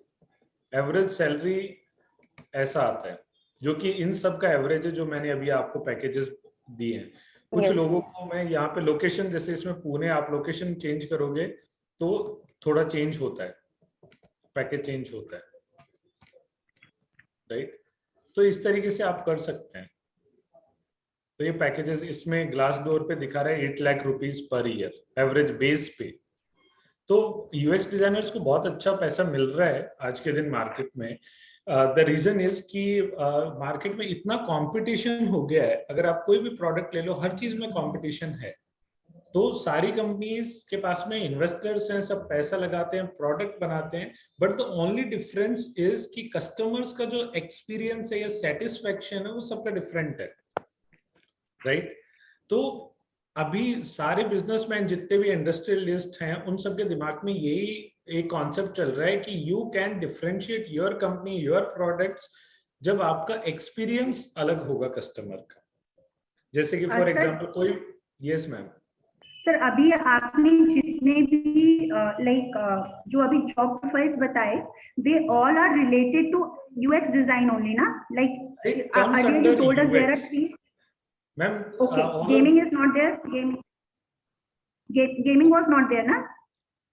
एवरेज सैलरी ऐसा आता है। जो कि इन सब का एवरेज है जो मैंने अभी आपको पैकेजेस दिए हैं। कुछ Yes. लोगों को मैं यहाँ पे लोकेशन, जैसे इसमें पुणे, आप लोकेशन चेंज करोगे तो थोड़ा चेंज होता है, पैकेज चेंज होता है, राइट। तो इस तरीके से आप कर सकते हैं। तो ये पैकेजेस इसमें ग्लास डोर पे दिखा रहा है 8 lakh rupees per year average base पे। तो यूएक्स डिजाइनर्स को बहुत अच्छा पैसा मिल रहा है आज के दिन मार्केट में। द रीजन इज कि मार्केट में इतना कंपटीशन हो गया है। अगर आप कोई भी प्रोडक्ट ले लो, हर चीज में कंपटीशन है। तो सारी कंपनीज के पास में इन्वेस्टर्स हैं, सब पैसा लगाते हैं, प्रोडक्ट बनाते हैं, but the only difference is कि कस्टमर्स का जो एक्सपीरियंस है या सेटिस्फेक्शन है वो सबका डिफरेंट है, राइट। तो अभी सारे बिजनेसमैन जितने भी इंडस्ट्रियलिस्ट हैं उन सबके दिमाग में यही एक कॉन्सेप्ट चल रहा है कि you can differentiate your company, your products, जब आपका एक्सपीरियंस अलग होगा कस्टमर का। जैसे कि फॉर एग्जांपल कोई, यस मैम। सर अभी आपने जितने भी जो अभी जॉब प्रोफाइल्स बताए, they all are related to UX design only ना? It comes earlier under you told us there are UX. 3. Ma'am, Okay, all gaming is not there. Gaming was not there ना?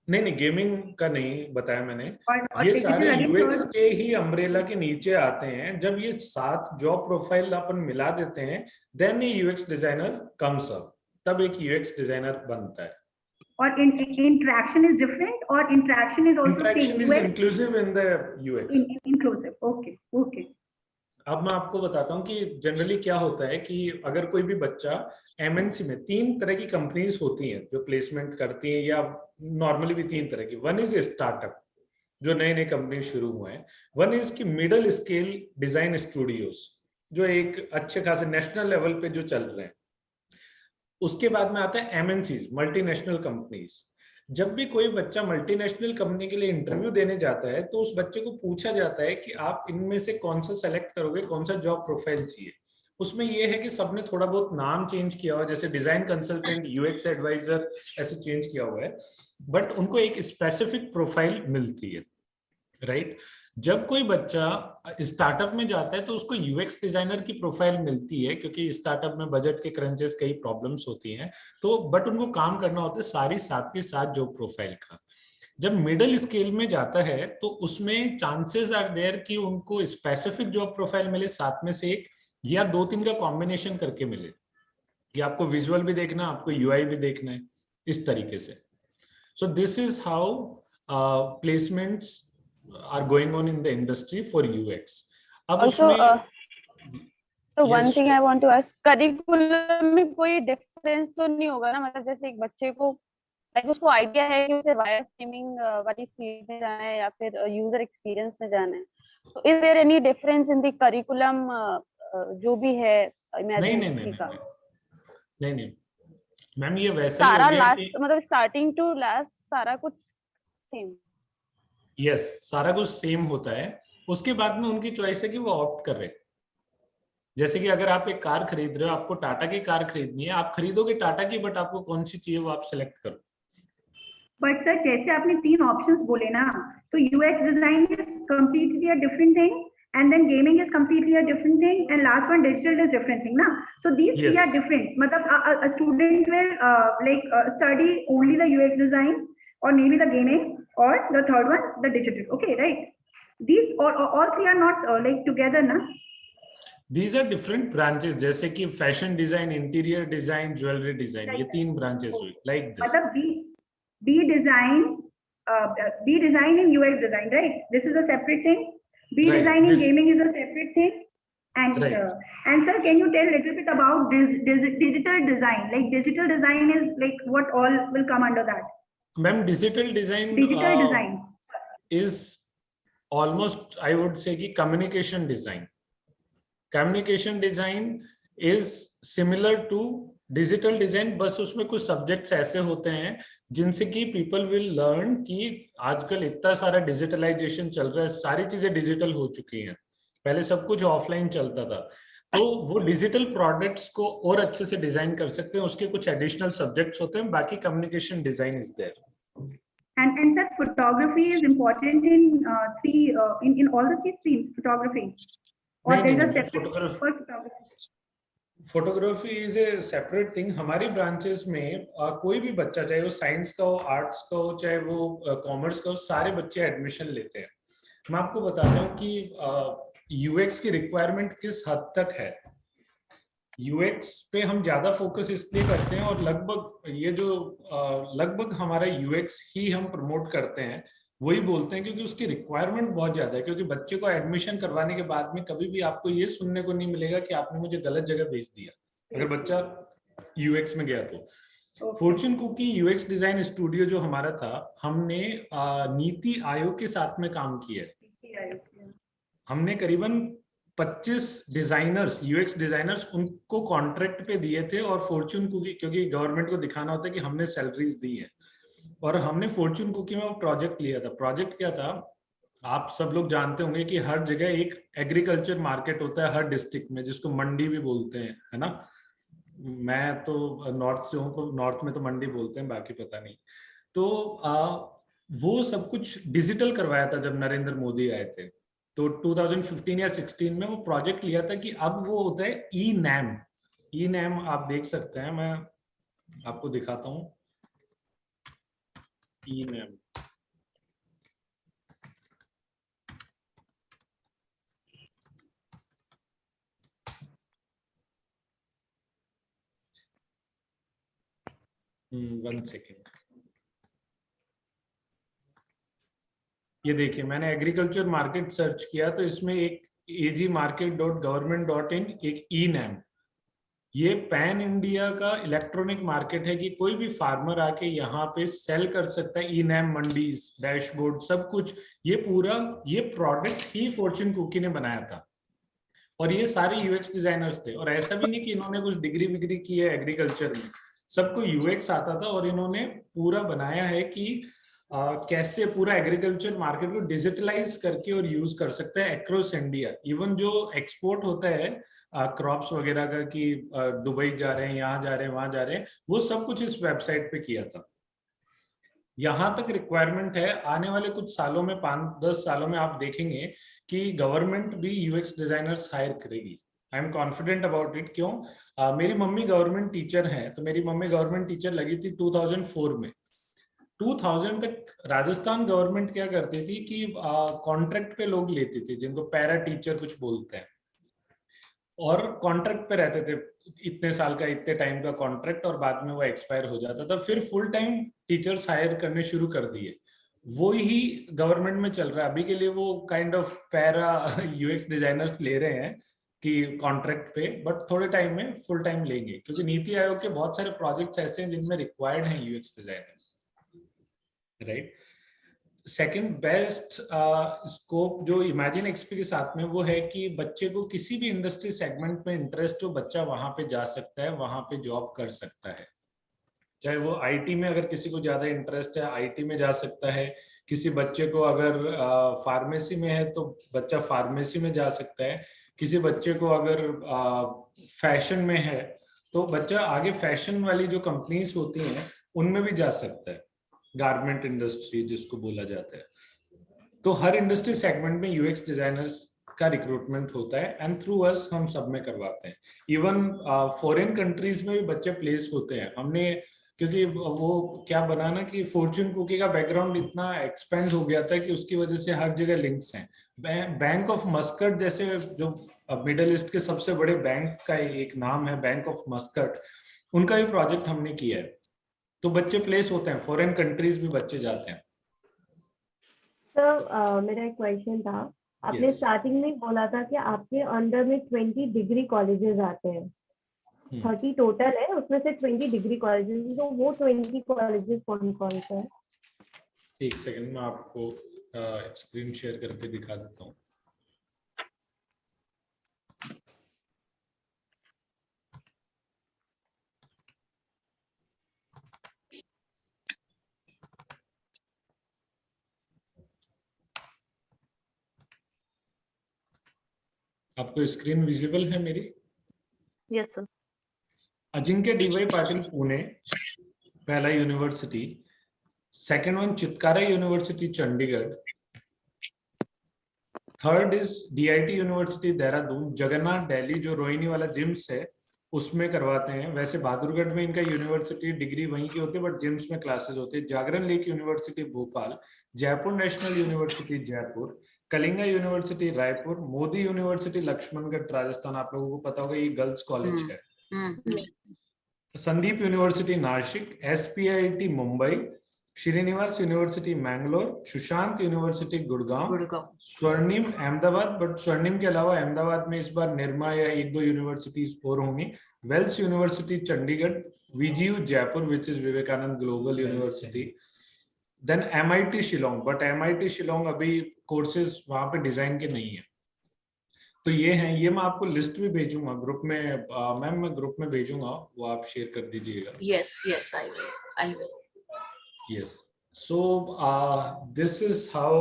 नहीं, gaming का नहीं बताया मैंने। और ये digital सारे again यूएक्स third. के ही अम्ब्रेला के नीचे आते हैं। जब ये 7 जॉब प्रोफाइल अपन मिला देते हैं, देन ये यूएक्स डिजाइनर कम्स अप, तब एक यूएक्स डिजाइनर बनता है। और interaction is different, or interaction is also Interaction same? is inclusive in the UX. Inclusive. Okay. अब मैं आपको बताता हूँ कि जनरली क्या होता है कि अगर कोई भी बच्चा एमएनसी में, 3 तरह की कंपनीज होती हैं जो प्लेसमेंट करती हैं, या नॉर्मली भी 3 तरह की। वन इज स्टार्टअप, जो नए नए कंपनी शुरू हुए हैं। वन इज की मिडल स्केल डिजाइन स्टूडियोज, जो एक अच्छे खासे नेशनल लेवल पे जो चल रहे हैं। उसके बाद में आता है एमएनसीज, मल्टीनेशनल कंपनीज। जब भी कोई बच्चा मल्टीनेशनल कंपनी के लिए इंटरव्यू देने जाता है तो उस बच्चे को पूछा जाता है कि आप इनमें से कौन सा सेलेक्ट करोगे, कौन सा जॉब प्रोफाइल चाहिए। उसमें ये है कि सबने थोड़ा बहुत नाम चेंज किया हुआ है, जैसे डिजाइन कंसल्टेंट, यूएक्स एडवाइजर, ऐसे चेंज किया हुआ है, बट उनको एक स्पेसिफिक प्रोफाइल मिलती है, राइट। जब कोई बच्चा स्टार्टअप में जाता है तो उसको यूएक्स डिजाइनर की प्रोफाइल मिलती है, क्योंकि स्टार्टअप में बजट के क्रंचेस, कई प्रॉब्लम्स होती हैं, तो बट उनको काम करना होता है सारी 7 के 7 जॉब प्रोफाइल का। जब मिडिल स्केल में जाता है तो उसमें चांसेस आर देयर कि उनको स्पेसिफिक जॉब प्रोफाइल मिले, 7 में से एक या 2-3 का कॉम्बिनेशन करके मिले, कि आपको विजुअल भी देखना, आपको यूआई भी देखना है, इस तरीके से। So this is how placements are going on in the industry for UX. अब Also, उसमें so one yes, thing I want to ask, curriculum में कोई डिफरेंस तो नहीं होगा ना? मतलब जैसे एक बच्चे को उसको आइडिया है कि उसे वायर स्ट्रीमिंग वाली फील्ड में जाना है या फिर यूजर एक्सपीरियंस में जाना है, तो is there any difference in the curriculum जो भी है इमेजिन का? नहीं मैम, ये वैसा ही सारा हो गया लास्ट, कि मतलब स्टार्टिंग टू लास्ट सारा कुछ सेम? यस, सारा कुछ सेम होता है। उसके बाद में उनकी चॉइस है कि वो ऑप्ट कर रहे हैं। जैसे कि अगर आप एक कार खरीद रहे हो, आपको टाटा की कार खरीदनी है, आप खरीदोगे टाटा की, बट आपको कौन सी चाहिए वो आप सिलेक्ट करो। बट सर जैसे आपने 3 ऑप्शंस बोले ना, तो UX design is completely a different thing, and then gaming is completely a different thing, and last one digital is different thing na. So these three are different. Matlab a student will study only the UX design, or maybe the gaming, or the third one the digital. Okay, right? These all three are not together na. These are different branches, जैसे कि fashion design, interior design, jewellery design, ये 3 branches हुई like this. मतलब B design in UX design, right? This is a separate thing. B design in gaming is a separate thing. And and sir, can you tell a little bit about digital design? Like digital design is like what all will come under that? Ma'am, digital design is almost, I would say, कि communication design. Communication design is similar to digital design, बस उसमें कुछ subjects ऐसे होते हैं जिनसे कि people will learn कि आजकल इतना सारा डिजिटलाइजेशन चल रहा है, सारी चीजें डिजिटल हो चुकी हैं, पहले सब कुछ ऑफलाइन चलता था, तो वो डिजिटल प्रोडक्ट्स को और अच्छे से डिजाइन कर सकते हैं। उसके कुछ एडिशनल सब्जेक्ट्स होते हैं, बाकी communication design is there. And sir, photography is important in all the 3 streams. Photography. or नहीं, there's a नहीं, separate for photography? Photography is a separate thing. हमारी ब्रांचेस में कोई भी बच्चा, चाहे वो साइंस का हो, आर्ट्स का हो, चाहे वो कॉमर्स का हो, सारे बच्चे एडमिशन लेते हैं। मैं आपको बताता हूँ कि यूएक्स की रिक्वायरमेंट किस हद तक है। यूएक्स पे हम ज्यादा फोकस इसलिए करते हैं और लगभग हमारा यूएक्स ही हम प्रमोट करते हैं, वही बोलते हैं, क्योंकि उसकी रिक्वायरमेंट बहुत ज्यादा है। क्योंकि बच्चे को एडमिशन करवाने के बाद में कभी भी आपको ये सुनने को नहीं मिलेगा कि आपने मुझे गलत जगह भेज दिया, अगर बच्चा यूएक्स में गया तो। Fortune cookie UX design studio जो हमारा था, हमने नीति आयोग के साथ में काम किया है। हमने करीबन 25 डिजाइनर्स, यूएक्स डिजाइनर्स, उनको कॉन्ट्रैक्ट पे दिए थे। और फॉर्च्यून कुकी, क्योंकि गवर्नमेंट को दिखाना होता है कि हमने सैलरीज दी है, और हमने फॉर्च्यून कुकी में वो प्रोजेक्ट लिया था। प्रोजेक्ट क्या था, आप सब लोग जानते होंगे कि हर जगह एक एग्रीकल्चर मार्केट होता है हर डिस्ट्रिक्ट में, जिसको मंडी भी बोलते हैं, है ना। मैं तो नॉर्थ से हूँ, तो नॉर्थ में तो मंडी बोलते हैं, बाकी पता नहीं। तो वो सब कुछ डिजिटल करवाया था जब नरेंद्र मोदी आए थे। तो 2015 या 16 में वो प्रोजेक्ट लिया था कि अब वो होता है ई नैम। ई नैम आप देख सकते हैं, मैं आपको दिखाता हूँ। ई नैम, वन सेकेंड, ये देखिए, मैंने एग्रीकल्चर मार्केट सर्च किया तो इसमें एक agmarket.government.in एक ई नैम, ये पैन इंडिया का इलेक्ट्रॉनिक मार्केट है कि कोई भी फार्मर आके यहाँ पे सेल कर सकता है। ई नैम, मंडीज, डैशबोर्ड, सब कुछ, ये पूरा ये प्रोडक्ट ही फॉर्च्यून कुकी ने बनाया था। और ये सारे यूएक्स डिजाइनर्स थे। और ऐसा भी नहीं कि इन्होंने कुछ डिग्री विग्री की है एग्रीकल्चर में, सबको यूएक्स आता था। और इन्होंने पूरा बनाया है कि कैसे पूरा एग्रीकल्चर मार्केट को डिजिटलाइज करके और यूज कर सकते हैं अक्रॉस इंडिया। इवन जो एक्सपोर्ट होता है क्रॉप्स वगैरह का, कि दुबई जा रहे हैं, यहाँ जा रहे हैं, वहां जा रहे हैं, वो सब कुछ इस वेबसाइट पे किया था। यहां तक रिक्वायरमेंट है, आने वाले कुछ सालों में, 5-10 सालों में आप देखेंगे कि गवर्नमेंट भी यूएक्स डिजाइनर्स हायर करेगी। I am confident about it. क्यों? मेरी मम्मी गवर्नमेंट टीचर हैं, तो मेरी मम्मी गवर्नमेंट टीचर लगी थी 2004 में। 2000 तक राजस्थान गवर्नमेंट क्या करती थी कि कॉन्ट्रैक्ट पे लोग लेती थी, जिनको पैरा टीचर कुछ बोलते हैं, और कॉन्ट्रैक्ट पे रहते थे, इतने साल का, इतने टाइम का कॉन्ट्रैक्ट, और बाद में वो एक्सपायर हो जाता था। फिर फुल टाइम टीचर्स हायर करने शुरू कर दिए, वो ही गवर्नमेंट में चल रहा है अभी के लिए। वो kind of para UX designers ले रहे हैं कि कॉन्ट्रैक्ट पे, बट थोड़े टाइम में फुल टाइम लेंगे, क्योंकि नीति आयोग के बहुत सारे प्रोजेक्ट्स ऐसे हैं जिनमें रिक्वायर्ड हैं UX designers, right. Second best scope जो इमेजिन एक्सपी के साथ में, वो है कि बच्चे को किसी भी इंडस्ट्री सेगमेंट में इंटरेस्ट हो, बच्चा वहां पे जा सकता है, वहां पे जॉब कर सकता है। चाहे वो आईटी में, अगर किसी को ज्यादा इंटरेस्ट है, आईटी में जा सकता है। किसी बच्चे को अगर फार्मेसी में है तो बच्चा फार्मेसी में जा सकता है। किसी बच्चे को अगर फैशन में है तो बच्चा आगे फैशन वाली जो कंपनीज होती हैं उनमें भी जा सकता है, गारमेंट इंडस्ट्री जिसको बोला जाता है। तो हर इंडस्ट्री सेगमेंट में यूएक्स डिजाइनर्स का रिक्रूटमेंट होता है, एंड थ्रू अस हम सब में करवाते हैं। इवन फॉरेन कंट्रीज में भी बच्चे प्लेस होते हैं हमने, क्योंकि वो क्या बना ना कि फॉर्च्यून कुकी का बैकग्राउंड इतना एक्सपेंड हो गया था कि उसकी वजह से हर जगह लिंक्स हैं। बैंक ऑफ मस्कट जैसे, जो मिडल ईस्ट के सबसे बड़े बैंक का एक नाम है, बैंक ऑफ मस्कट, उनका भी प्रोजेक्ट हमने किया है। तो बच्चे प्लेस होते हैं, फॉरेन कंट्रीज भी बच्चे जाते हैं। सर मेरा एक क्वेश्चन था, आपने स्टार्टिंग में बोला था कि आपके अंडर में 20 डिग्री कॉलेजेस आते हैं, 30 टोटल है, उसमें से 20 डिग्री कॉलेजेस, तो वो 20 कॉलेजेस कौन कौन से हैं? एक सेकंड, मैं आपको स्क्रीन शेयर करके दिखा देता हूँ। आपको स्क्रीन विजिबल है मेरी? Yes sir. अजिंक्य डीवाई पाटिल पुणे, पहला university. Second one Chitkara university Chandigarh. Third is DIT university Dehradun, Jagannath Delhi जो रोहिणी वाला जिम्स है उसमें करवाते हैं। वैसे बहादुरगढ़ में इनका यूनिवर्सिटी डिग्री वहीं की होती है, बट जिम्स में क्लासेस होते हैं। Jagran lake university Bhopal, Jaipur national university Jaipur, Kalinga university Raipur, Modi university Laxmangarh Rajasthan, आप लोगों को पता होगा ये गर्ल्स कॉलेज है। Sandeep university Nashik, SPIT Mumbai, Srinivas university Mangalore, Sushant university Gurgaon, Swarnim Ahmedabad, but स्वर्णिम के अलावा अहमदाबाद में इस बार निर्मा या एक दो यूनिवर्सिटीज और होंगी, Vels university Chandigarh, VGU Jaipur which is Vivekananda global university, then MIT Shillong, but MIT Shillong अभी कोर्सेज वहां पे डिजाइन के नहीं है। तो ये हैं, ये मैं आपको लिस्ट भी भेजूंगा ग्रुप में, मैम मैं ग्रुप में भेजूंगा, वो आप शेयर कर दीजिएगा। Yes, I will. Yes. So this is how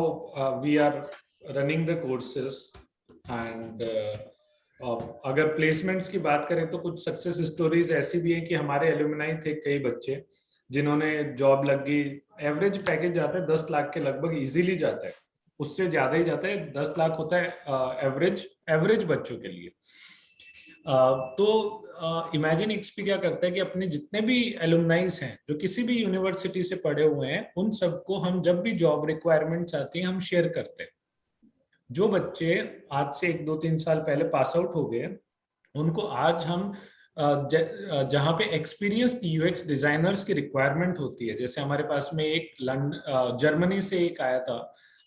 we are running the courses, and अगर प्लेसमेंट्स की बात करें तो कुछ सक्सेस स्टोरीज ऐसी भी हैं कि हमारे एलुमनाई थे कई बच्चे जिन्होंने जॉब लग गई। एवरेज पैकेज जाता है 10 लाख के लगभग, इजीली जाता है, उससे ज्यादा ही जाता है, 10 लाख होता है एवरेज बच्चों के लिए। तो इमेजिन एक्सपी क्या करता है कि अपने जितने भी एलुमनाइज हैं जो किसी भी यूनिवर्सिटी से पढ़े हुए हैं, उन सबको हम जब भी जॉब रिक्वायरमेंट्स आती हैं हम शेयर करते हैं। जो बच्चे आज से 1, 2, 3 साल पहले पास आउट हो गए, उनको आज हम जहाँ पे एक्सपीरियंस्ड UX डिजाइनर्स की रिक्वायरमेंट होती है, जैसे हमारे पास में एक जर्मनी से एक आया था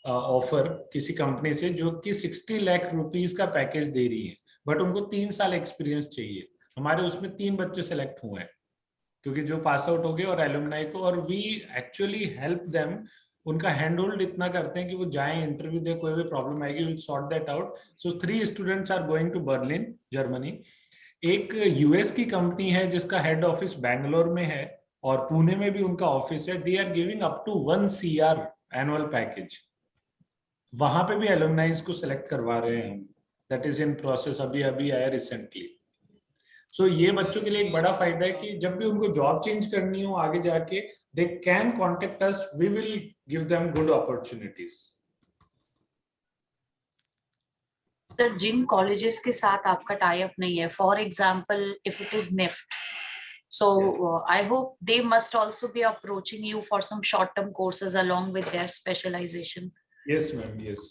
ऑफर किसी कंपनी से जो कि 60 लाख रुपीस का पैकेज दे रही है, बट उनको 3 साल एक्सपीरियंस चाहिए। हमारे उसमें 3 बच्चे सेलेक्ट हुए हैं क्योंकि जो पास आउट हो गए और एलुमनाई को, और वी एक्चुअली हेल्प देम, उनका हैंड होल्ड इतना करते हैं कि वो जाएं, इंटरव्यू दे, कोई भी प्रॉब्लम आएगी will sort that out. So 3 students are going to Berlin Germany. एक US की कंपनी है जिसका हेड ऑफिस बैंगलोर में है और पुणे में भी उनका ऑफिस है। They are giving up to 1 CR annual package. वहां पे भी एलुमनाइज को सिलेक्ट करवा रहे हैं हम, दैट इज इन प्रोसेस, अभी आया रिसेंटली। सो ये बच्चों के लिए एक बड़ा फायदा है कि जब भी उनको जॉब चेंज करनी हो आगे जाके, they can contact us, we will give them good opportunities. Sir जिन कॉलेजेस के साथ आपका टाई अप नहीं है, for example if it is NIFT, so I hope they must also be approaching you for some short term courses along with their specialization. Yes ma'am, yes,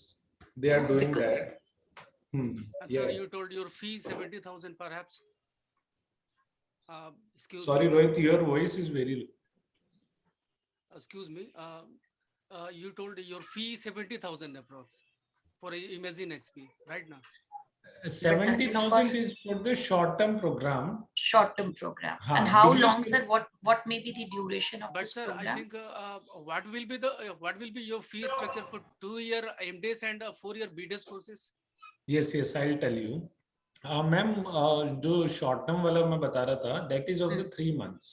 they are doing Because, that. Sir, you told your fee 70,000 perhaps. Sorry Rohit, your voice is very low. Excuse me. You told your fee 70,000 approx for Imagine XP right now. 70,000 is for the short-term program. Short-term program. Haan, and how degree long, sir? What may be the duration of But this sir, program? I think what will be your fee structure for 2-year MDes and 4-year BDes courses? Yes, I'll tell you. Ma'am, जो short term वाला मैं बता रहा था, that is of the 3 months.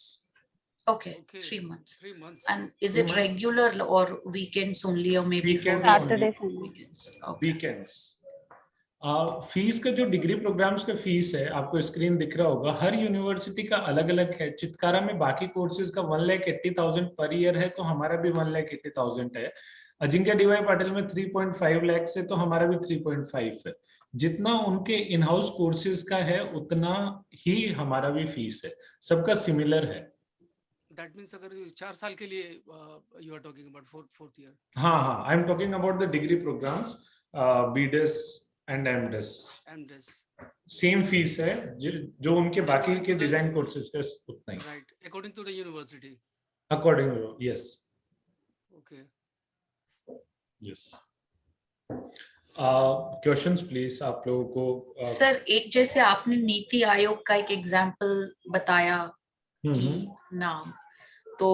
Okay, 3 months. 3 months. And is it regular or weekends only, or maybe Weekends 4 days? Saturday, Sunday. Weekends. Okay. Weekends. Fees का जो degree programs का fees है आपको स्क्रीन दिख रहा होगा, हर यूनिवर्सिटी का अलग अलग है। चितकारा में बाकी कोर्सेज का 1,80,000 पर ईयर है, तो हमारा भी 1,80,000 है। अजिंक्य DY पाटिल में 3.5 लाख से, तो हमारा भी 3.5 है। जितना उनके इन हाउस कोर्सेज का है उतना ही हमारा भी फीस है, सबका सिमिलर है। That means अगर 4 साल के लिए you are talking about 4th year. हाँ, I am talking about the degree programs, BDes and MDes। Same fees है जो उनके बाकी के डिजाइन कोर्सेज का उतना ही। Right, according to the university. According to, yes. Okay. Yes. Questions please आप लोगों को। सर एक जैसे आपने नीति आयोग का एक एग्जांपल बताया नाम, तो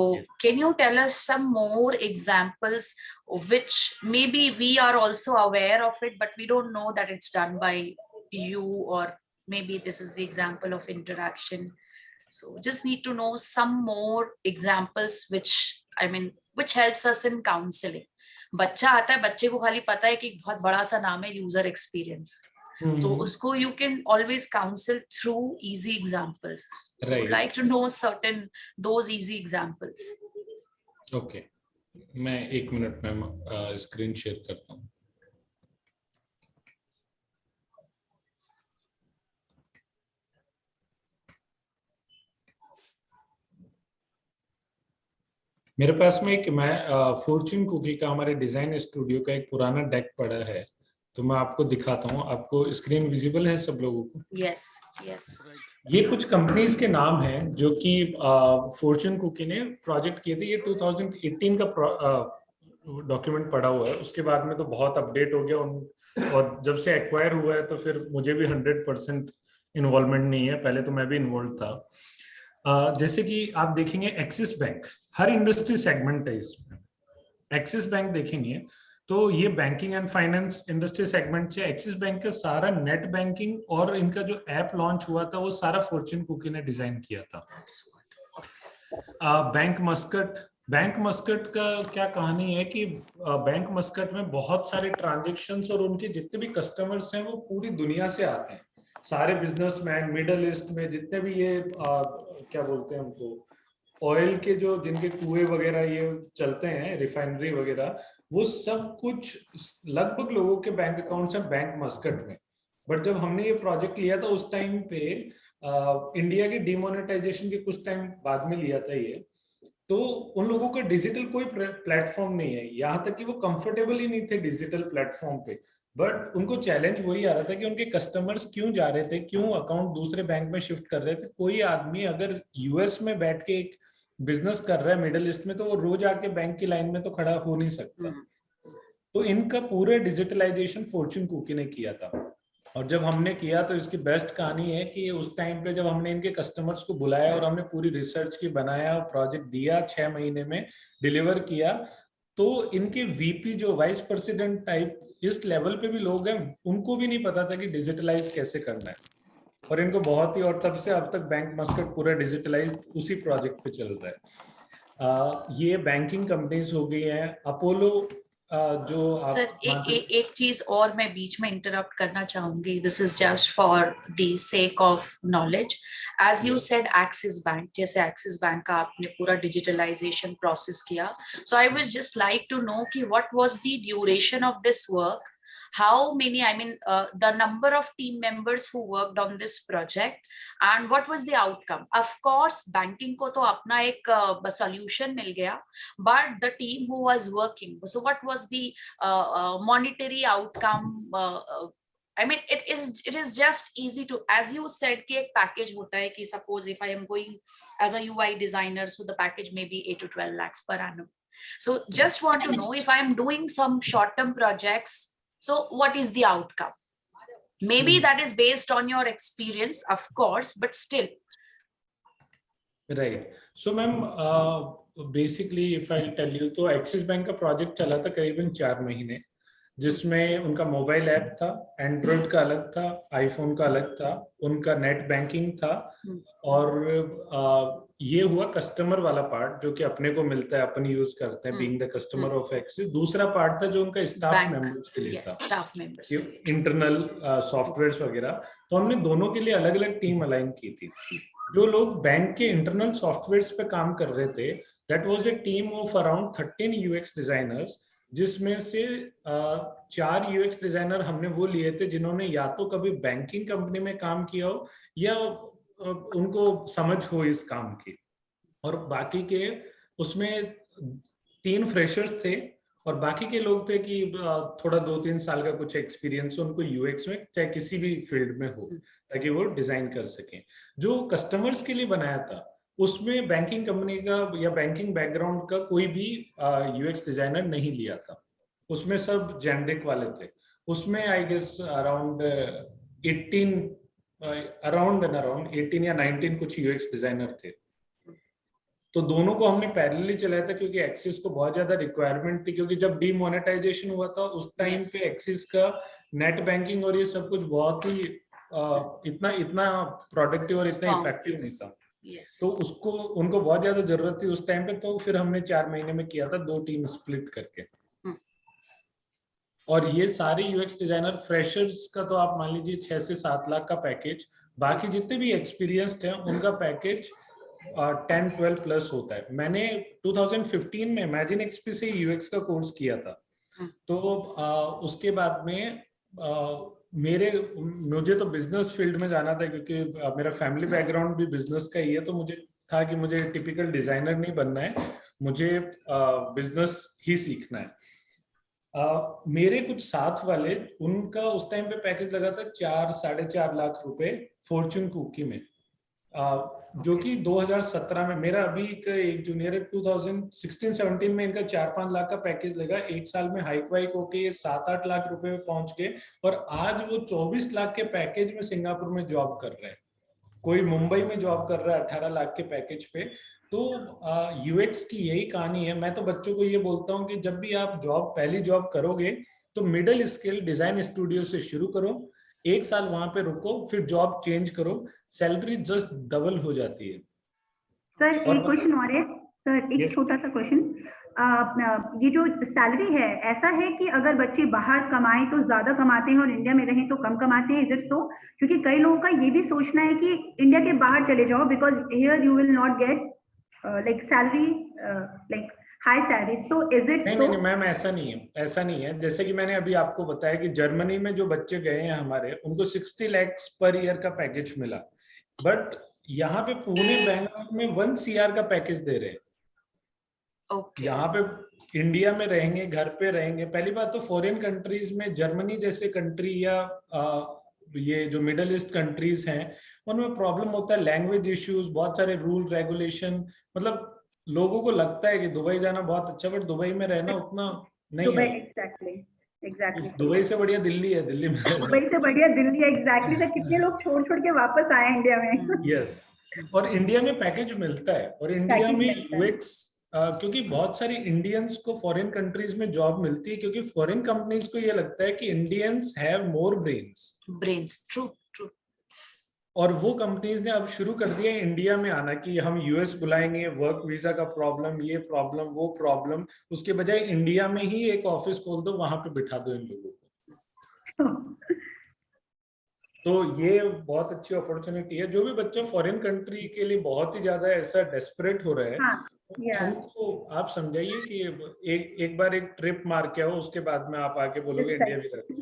can you tell us some more examples which maybe we are also aware of it but we don't know that it's done by you, or maybe this is the example of interaction, so just need to know some more examples which helps us in counseling. बच्चा आता है, बच्चे को खाली पता है कि बहुत बड़ा सा नाम है यूजर एक्सपीरियंस, तो उसको you can always counsel through easy examples. So Right. I'd like to know those easy examples. Okay, मैं 1 मिनट में स्क्रीन शेयर करता हूँ। मेरे पास में एक मैं फॉर्च्यून कुकी का हमारे डिजाइन स्टूडियो का एक पुराना डेक पड़ा है, तो मैं आपको दिखाता हूँ। आपको स्क्रीन विजिबल है सब लोगों को? Yes yes. ये कुछ कंपनीज के नाम हैं जो कि फॉर्च्यून कुकी ने प्रोजेक्ट किए थे। ये 2018 का डॉक्यूमेंट पड़ा हुआ है। उसके बाद में तो बहुत अपडेट हो गया और जब से एक्वायर हुआ है तो फिर मुझे भी 100% इन्वॉल्वमेंट नहीं है। पहले तो मैं भी इन्वॉल्व था। जैसे कि आप देखेंगे एक्सिस बैंक, हर इंडस्ट्री सेगमेंट है इसमें। एक्सिस बैंक देखेंगे तो ये banking and finance industry segment से एक्सिस बैंक का सारा नेट बैंकिंग और इनका जो ऐप लॉन्च हुआ था वो सारा फॉर्च्यून कुकी ने डिजाइन किया था। बैंक मस्कट का क्या कहानी है कि बैंक मस्कट में बहुत सारे ट्रांजेक्शन्स और उनके जितने भी कस्टमर्स हैं वो पूरी दुनिया से आते हैं। सारे बिजनेसमैन मिडल ईस्ट में जितने भी ये क्या बोलते हैं उनको, ऑयल के जो जिनके कुएं वगैरह ये चलते हैं, रिफाइनरी वगैरह, वो सब कुछ लगभग लोगों के बैंक अकाउंट्स हैं बैंक मस्कट में। बट जब हमने ये प्रोजेक्ट लिया था उस टाइम पे इंडिया के डिमोनेटाइजेशन के कुछ टाइम बाद में लिया था ये, तो उन लोगों का डिजिटल कोई प्लेटफॉर्म नहीं है, यहाँ तक कि वो कंफर्टेबल ही नहीं थे डिजिटल प्लेटफॉर्म पे। बट उनको चैलेंज वही आ रहा था कि उनके कस्टमर्स क्यों जा रहे थे, क्यों अकाउंट दूसरे बैंक में शिफ्ट कर रहे थे। कोई आदमी अगर यूएस में बैठ के एक बिजनेस कर रहा है मिडिल ईस्ट में, तो वो रोज आके बैंक की लाइन में तो खड़ा हो नहीं सकता। तो इनका पूरे डिजिटलाइजेशन फॉर्च्यून कुकी ने किया था। और जब हमने किया तो इसकी बेस्ट कहानी है कि उस टाइम पे जब हमने इनके कस्टमर्स को बुलाया और हमने पूरी रिसर्च की बनाया और प्रोजेक्ट दिया, 6 महीने में डिलीवर किया, तो इनके वीपी जो वाइस प्रेसिडेंट टाइप इस लेवल पे भी लोग हैं, उनको भी नहीं पता था कि डिजिटलाइज कैसे करना है। और इनको बहुत ही, और तब से अब तक बैंक मस्कट पूरा डिजिटलाइज उसी प्रोजेक्ट पे चल रहा है। ये बैंकिंग कंपनीज हो गई हैं, अपोलो जो आप सर एक चीज और मैं बीच में इंटरप्ट करना चाहूंगी। This is just for the sake of knowledge. As you said Axis bank, जैसे एक्सिस बैंक का आपने पूरा डिजिटलाइजेशन प्रोसेस किया, so I was just like to know कि what was the duration of this work, how many, I mean, the number of team members who worked on this project, and what was the outcome. Of course banking ko to apna ek solution mil gaya, but the team who was working, so what was the monetary outcome. I mean, it is just easy to, as you said, कि एक package होता है कि suppose if I am going as a UI designer, so the package may be 8 to 12 lakhs per annum. So just want to know, if I am doing some short-term projects, so what is the outcome? Maybe that is based on your experience, of course, but still. Right. So ma'am, basically if I tell you, तो axis bank का project चला था करीबन 4 महीने, जिसमें उनका mobile app था, Android का अलग था, आईफोन का अलग था, उनका नेट बैंकिंग था, और ये हुआ कस्टमर वाला पार्ट जो कि अपने को मिलता है, अपन यूज करते हैं being the customer of axis. दूसरा पार्ट था जो उनका स्टाफ मेंबर्स के लिए था, स्टाफ मेंबर्स, इंटरनल सॉफ्टवेयर्स वगैरह। तो हमने दोनों के लिए अलग अलग टीम अलाइन की थी। जो लोग बैंक के इंटरनल सॉफ्टवेयर्स पे काम कर रहे थे, that was a team of around 13 UX designers, जिसमें से 4 यूएक्स डिजाइनर हमने वो लिए थे जिन्होंने या तो कभी बैंकिंग कंपनी में काम किया हो या उनको समझ हो इस काम की, और बाकी के उसमें 3 फ्रेशर्स थे, और बाकी के लोग थे कि थोड़ा 2-3 साल का कुछ एक्सपीरियंस उनको यूएक्स में, चाहे किसी भी फील्ड में हो, ताकि वो डिजाइन कर सकें। जो कस्टमर्स के लिए बनाया था उसमें बैंकिंग कंपनी का या बैंकिंग बैकग्राउंड का कोई भी यूएक्स डिजाइनर नहीं लिया था, उसमें सब जेनरिक वाले थे। उसमें आई गेस अराउंड 18 या 19 कुछ यूएक्स डिजाइनर थे। तो दोनों को हमने पैरेलली चलाया था, क्योंकि एक्सिस को बहुत ज्यादा रिक्वायरमेंट थी, क्योंकि जब डीमोनेटाइजेशन हुआ था उस टाइम पे एक्सिस का नेट बैंकिंग और ये सब कुछ बहुत ही इतना प्रोडक्टिव और इतना इफेक्टिव नहीं था। तो उसको उनको बहुत ज्यादा जरूरत थी उस टाइम पे, तो फिर हमने 4 महीने में किया था, 2 टीम स्प्लिट करके। और ये सारे यूएक्स डिजाइनर फ्रेशर्स का तो आप मान लीजिए 6 से 7 लाख का पैकेज, बाकी जितने भी एक्सपीरियंस्ड हैं उनका पैकेज 10-12 प्लस होता है। मैंने 2015 में इमेजिन एक्सपी से यूएक्स का कोर्स किया था, तो उसके बाद में मुझे तो बिजनेस फील्ड में जाना था, क्योंकि मेरा फैमिली बैकग्राउंड भी बिजनेस का ही है, तो मुझे था कि मुझे टिपिकल डिजाइनर नहीं बनना है, मुझे बिजनेस ही सीखना है। मेरे कुछ साथ वाले, उनका उस टाइम पे पैकेज लगा था 4-4.5 लाख रुपए फॉर्च्यून कुकी में, जो कि 2017 में, मेरा अभी एक जूनियर है 2016-17 में इनका 4-5 लाख का पैकेज लगा, एक साल में हाइक वाइक होके ये 7-8 लाख रुपए में पहुंच गए, और आज वो 24 लाख के पैकेज में सिंगापुर में जॉब कर रहे हैं, कोई मुंबई में जॉब कर रहा है 18 लाख के पैकेज पे। तो यूएक्स की यही कहानी है। मैं तो बच्चों को ये बोलता हूँ कि जब भी आप पहली जॉब करोगे तो मिडिल स्किल डिजाइन स्टूडियो से शुरू करो, 1 साल वहां पे रुको, फिर जॉब चेंज करो, सैलरी जस्ट डबल हो जाती है। सर एक क्वेश्चन और है सर, एक छोटा सा क्वेश्चन, ये जो सैलरी है, ऐसा है कि अगर बच्चे बाहर कमाएं तो ज्यादा कमाते हैं और इंडिया में रहें तो कम कमाते हैं, इज इट सो? क्योंकि कई लोगों का ये भी सोचना है कि इंडिया के बाहर चले जाओ because here you will not get like salary, like high salary, so is it? नहीं मैम, ऐसा नहीं है, ऐसा नहीं है। जैसे कि मैंने अभी आपको बताया कि जर्मनी में जो बच्चे गए हैं हमारे, उनको 60 लाख पर ईयर का पैकेज मिला, बट यहाँ पे पुणे बैंगलोर में 1 CR का पैकेज दे रहे हैं। यहाँ पे इंडिया में रहेंगे, घर पे रहेंगे। पहली बात तो फॉरेन कंट्रीज में, जर्मनी जैसे कंट्री या ये जो मिडल ईस्ट कंट्रीज हैं, उनमें प्रॉब्लम होता है लैंग्वेज इश्यूज, बहुत सारे रूल रेगुलेशन। मतलब लोगों को लगता है कि दुबई जाना बहुत अच्छा, बट दुबई में रहना उतना नहीं है। एग्जैक्टली दुबई से बढ़िया दिल्ली है, दिल्ली में दुबई से बढ़िया दिल्ली है, एग्जैक्टली। तो कितने लोग छोड़ के वापस आए इंडिया में। यस, और इंडिया में पैकेज मिलता है, और इंडिया में यूएक्स, क्योंकि बहुत सारी इंडियंस को फॉरेन कंट्रीज में जॉब मिलती है, क्योंकि फॉरेन कंपनीज को ये लगता है कि Indians have more brains. True. और वो कंपनीज ने अब शुरू कर दिया है इंडिया में आना कि हम यूएस बुलाएंगे, वर्क वीजा का प्रॉब्लम, ये प्रॉब्लम, वो प्रॉब्लम, उसके बजाय इंडिया में ही एक ऑफिस खोल दो, वहां पे बिठा दो इन लोगों को। तो ये बहुत अच्छी अपॉर्चुनिटी है। जो भी बच्चा फॉरेन कंट्री के लिए बहुत ही ज्यादा ऐसा डेस्परेट हो रहा है, उनको आप समझाइए कि एक बार एक ट्रिप मार के आओ, उसके बाद में आप आके बोलोगे इंडिया भी रहते हैं।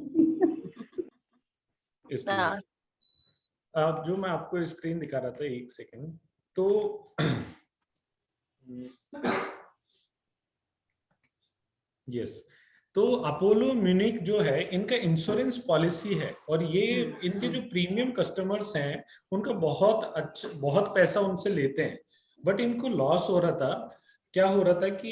इसलिए जो मैं आपको स्क्रीन दिखा रहा था, 1 सेकेंड, तो यस, तो अपोलो म्यूनिक जो है, इनका इंश्योरेंस पॉलिसी है, और ये इनके जो प्रीमियम कस्टमर्स हैं उनका बहुत पैसा उनसे लेते हैं, बट इनको लॉस हो रहा था। क्या हो रहा था कि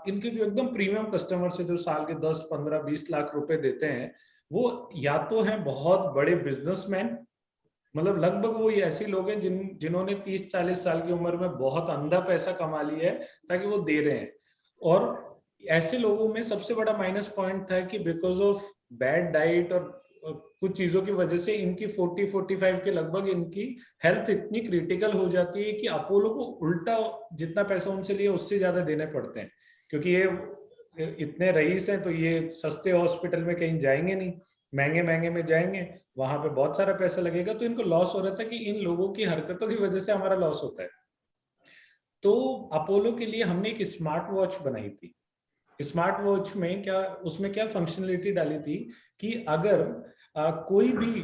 इनके जो एकदम प्रीमियम कस्टमर्स है, जो साल के 10, 15, 20 लाख रुपए देते हैं, वो या तो हैं बहुत बड़े बिजनेसमैन, मतलब लगभग वो ऐसे लोग हैं जिन्होंने 30-40 साल की उम्र में बहुत अंधा पैसा कमा लिया है ताकि वो दे रहे हैं। और ऐसे लोगों में सबसे बड़ा माइनस पॉइंट था कि बिकॉज ऑफ बैड डाइट और कुछ चीजों की वजह से इनकी 40-45 के लगभग इनकी हेल्थ इतनी क्रिटिकल हो जाती है कि अपोलो को उल्टा जितना पैसा उनसे लिया उससे ज्यादा देने पड़ते हैं, क्योंकि ये इतने रईस हैं, तो ये सस्ते हॉस्पिटल में कहीं जाएंगे नहीं, महंगे में जाएंगे, वहां पे बहुत सारा पैसा लगेगा। तो इनको लॉस हो रहा था कि इन लोगों की हरकतों की वजह से हमारा लॉस होता है। तो अपोलो के लिए हमने एक स्मार्ट वॉच बनाई थी। स्मार्ट वॉच में उसमें क्या फंक्शनलिटी डाली थी कि अगर कोई भी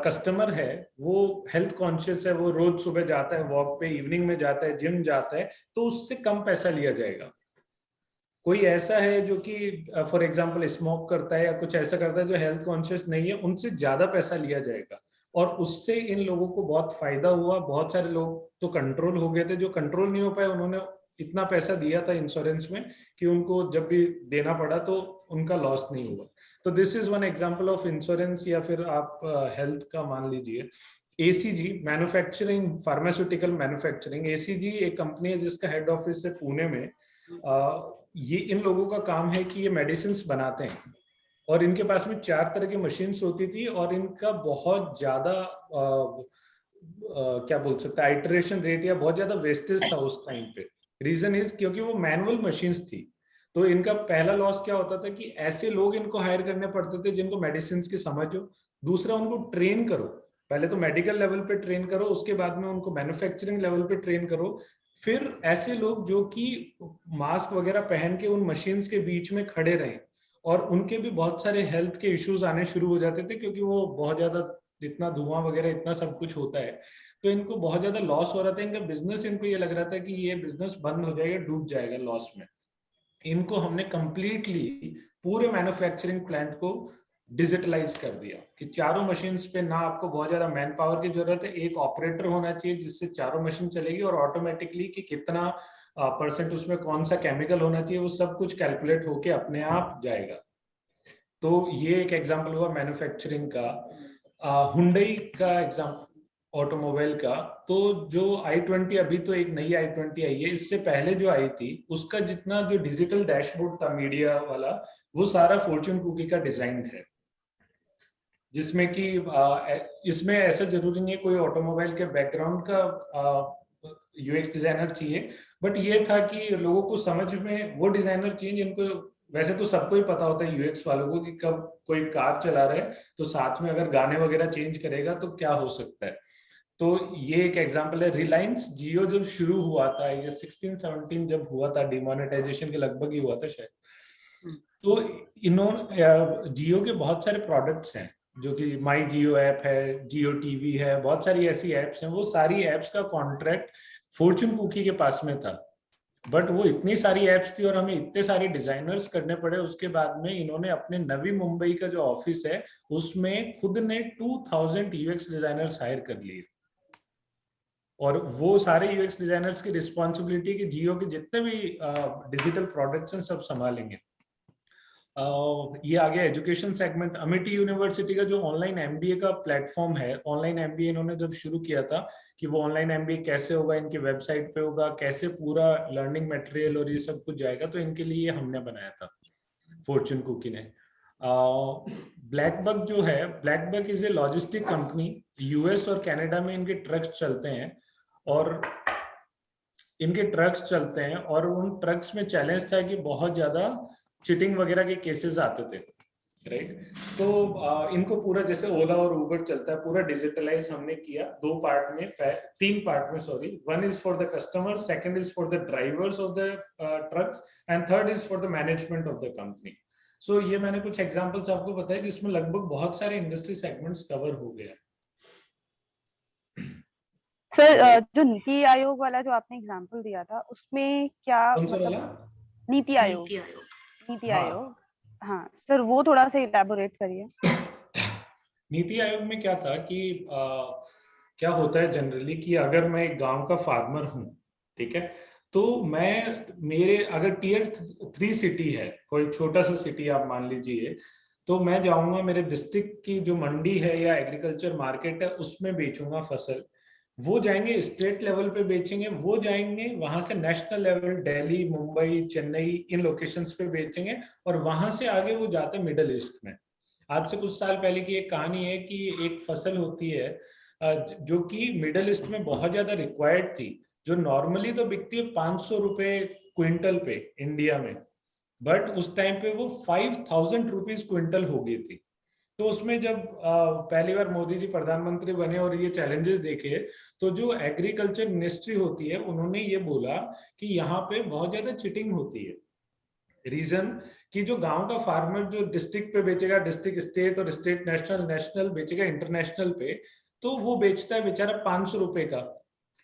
कस्टमर है, वो हेल्थ कॉन्शियस है, वो रोज सुबह जाता है वॉक पे, इवनिंग में जाता है, जिम जाता है, तो उससे कम पैसा लिया जाएगा। कोई ऐसा है जो कि फॉर एग्जांपल स्मोक करता है या कुछ ऐसा करता है जो हेल्थ कॉन्शियस नहीं है, उनसे ज्यादा पैसा लिया जाएगा। और उससे इन लोगों को बहुत फायदा हुआ। बहुत सारे लोग तो कंट्रोल हो गए थे, जो कंट्रोल नहीं हो पाए उन्होंने इतना पैसा दिया था इंश्योरेंस में कि उनको जब भी देना पड़ा तो उनका लॉस नहीं हुआ। तो this is one example of insurance. या फिर आप हेल्थ का मान लीजिए ACG manufacturing, pharmaceutical manufacturing. ACG एक कंपनी है जिसका हेड ऑफिस है पुणे में। ये इन लोगों का काम है कि ये मेडिसिन बनाते हैं, और इनके पास में 4 तरह की मशीन्स होती थी, और इनका बहुत ज्यादा क्या बोल सकते हैं आइटरेशन रेट या बहुत ज्यादा वेस्टेज था उस टाइम पे। रीजन इज क्योंकि वो मैनुअल मशीन्स थी। तो इनका पहला लॉस क्या होता था कि ऐसे लोग इनको हायर करने पड़ते थे जिनको मेडिसिन की समझ हो। दूसरा, उनको ट्रेन करो, पहले तो मेडिकल लेवल पे ट्रेन करो, उसके बाद में उनको मैन्युफैक्चरिंग लेवल पे ट्रेन करो। फिर ऐसे लोग जो कि मास्क वगैरह पहन के उन मशीन्स के बीच में खड़े रहे, और उनके भी बहुत सारे हेल्थ के इश्यूज आने शुरू हो जाते थे क्योंकि वो बहुत ज्यादा इतना धुआं वगैरह इतना सब कुछ होता है, तो इनको बहुत ज्यादा लॉस हो रहा था, इनका बिजनेस, इनको ये लग रहा था कि ये बिजनेस बंद हो जाएगा, डूब जाएगा लॉस में। इनको हमने कंप्लीटली पूरे मैन्युफैक्चरिंग प्लांट को डिजिटलाइज कर दिया कि चारों मशीन्स पे ना आपको बहुत ज्यादा मैन पावर की जरूरत है, एक ऑपरेटर होना चाहिए जिससे चारों मशीन चलेगी, और ऑटोमेटिकली कि कितना परसेंट उसमें कौन सा केमिकल होना चाहिए वो सब कुछ कैलकुलेट होके अपने आप जाएगा। तो ये एक एग्जांपल हुआ मैन्युफैक्चरिंग का। हुंडई का एग्जांपल ऑटोमोबाइल का, तो जो i20 अभी तो एक नई i20 आई है, इससे पहले जो आई थी उसका जितना जो डिजिटल डैशबोर्ड था मीडिया वाला, वो सारा फॉर्च्यून कुकी का डिजाइन है, जिसमें कि इसमें ऐसा जरूरी नहीं है कोई ऑटोमोबाइल के बैकग्राउंड का यूएक्स डिजाइनर चाहिए, बट ये था कि लोगों को समझ में वो डिजाइनर चाहिए जिनको, वैसे तो सबको ही पता होता है यूएक्स वालों को कि कब कोई कार चला रहा है तो साथ में अगर गाने वगैरह चेंज करेगा तो क्या हो सकता है। तो ये एक एग्जांपल है। रिलायंस जियो जब शुरू हुआ था, ये 16-17 जब हुआ था, डिमोनेटाइजेशन के लगभग ही हुआ था शायद, तो इन्होंने जियो के बहुत सारे प्रोडक्ट्स हैं जो कि माई जियो ऐप है, जियो टीवी है, बहुत सारी ऐसी एप्स हैं, वो सारी एप्स का कॉन्ट्रैक्ट फॉर्च्यून कुकी के पास में था। बट वो इतनी सारी एप्स थी और हमें इतने सारे डिजाइनर्स करने पड़े, उसके बाद में इन्होंने अपने नवी मुंबई का जो ऑफिस है उसमें खुद ने 2000 यूएक्स डिजाइनर्स हायर कर लिए, और वो सारे यूएक्स डिजाइनर्स की रिस्पॉन्सिबिलिटी कि जियो के जितने भी डिजिटल प्रोडक्ट्स हैं सब संभालेंगे। ये आ गया एजुकेशन सेगमेंट। अमिटी यूनिवर्सिटी का जो ऑनलाइन एमबीए का प्लेटफॉर्म है, ऑनलाइन एमबीए इन्होंने जब शुरू किया था कि वो ऑनलाइन एमबीए कैसे होगा, इनकी वेबसाइट पे होगा, कैसे पूरा लर्निंग मटेरियल और ये सब कुछ जाएगा, तो इनके लिए हमने बनाया था फॉर्च्यून कुकी ने। ब्लैकबक जो है, blackbuck is a logistic company, US और कनाडा में इनके ट्रक्स चलते हैं, और उन ट्रक्स में चैलेंज था कि बहुत ज्यादा चीटिंग वगैरह के केसेस आते थे, राइट। तो इनको पूरा जैसे ओला और उबर चलता है पूरा डिजिटलाइज हमने किया तीन पार्ट में sorry. One is for the customer, second is for the drivers of the trucks, and third is for the management of the company. So ये मैंने कुछ एग्जांपल्स आपको बताए जिसमें लगभग बहुत सारे इंडस्ट्री सेगमेंट्स कवर हो गए। सर जो नीति आयोग वाला जो आपने एग्जांपल दिया था उसमें क्या कौन सा वाला? नीति आयोग, हाँ सर वो थोड़ा सा इलैबोरेट करिए। नीति आयोग में क्या था कि क्या होता है जनरली कि अगर मैं एक गांव का फार्मर हूँ, ठीक है, तो मैं मेरे अगर टियर 3 सिटी है, कोई छोटा सा सिटी आप मान लीजिए, तो मैं जाऊंगा मेरे डिस्ट्रिक्ट की जो मंडी है या एग्रीकल्चर मार्केट है उसमें बेचूंगा फसल, वो जाएंगे स्टेट लेवल पे बेचेंगे, वो जाएंगे वहां से नेशनल लेवल दिल्ली, मुंबई, चेन्नई इन लोकेशंस पे बेचेंगे, और वहां से आगे वो जाते हैं मिडल ईस्ट में। आज से कुछ साल पहले की एक कहानी है कि एक फसल होती है जो कि मिडल ईस्ट में बहुत ज्यादा रिक्वायर्ड थी, जो नॉर्मली तो बिकती है 500 रुपए क्विंटल पे इंडिया में, बट उस टाइम पे वो 5000 रुपीज क्विंटल हो गई थी। तो उसमें जब पहली बार मोदी जी प्रधानमंत्री बने और ये चैलेंजेस देखे, तो जो एग्रीकल्चर मिनिस्ट्री होती है उन्होंने ये बोला कि यहाँ पे बहुत ज्यादा चीटिंग होती है। रीजन कि जो गांव का फार्मर जो डिस्ट्रिक्ट पे बेचेगा, डिस्ट्रिक्ट स्टेट और स्टेट नेशनल बेचेगा इंटरनेशनल पे, तो वो बेचता है बेचारा 500 रुपए का,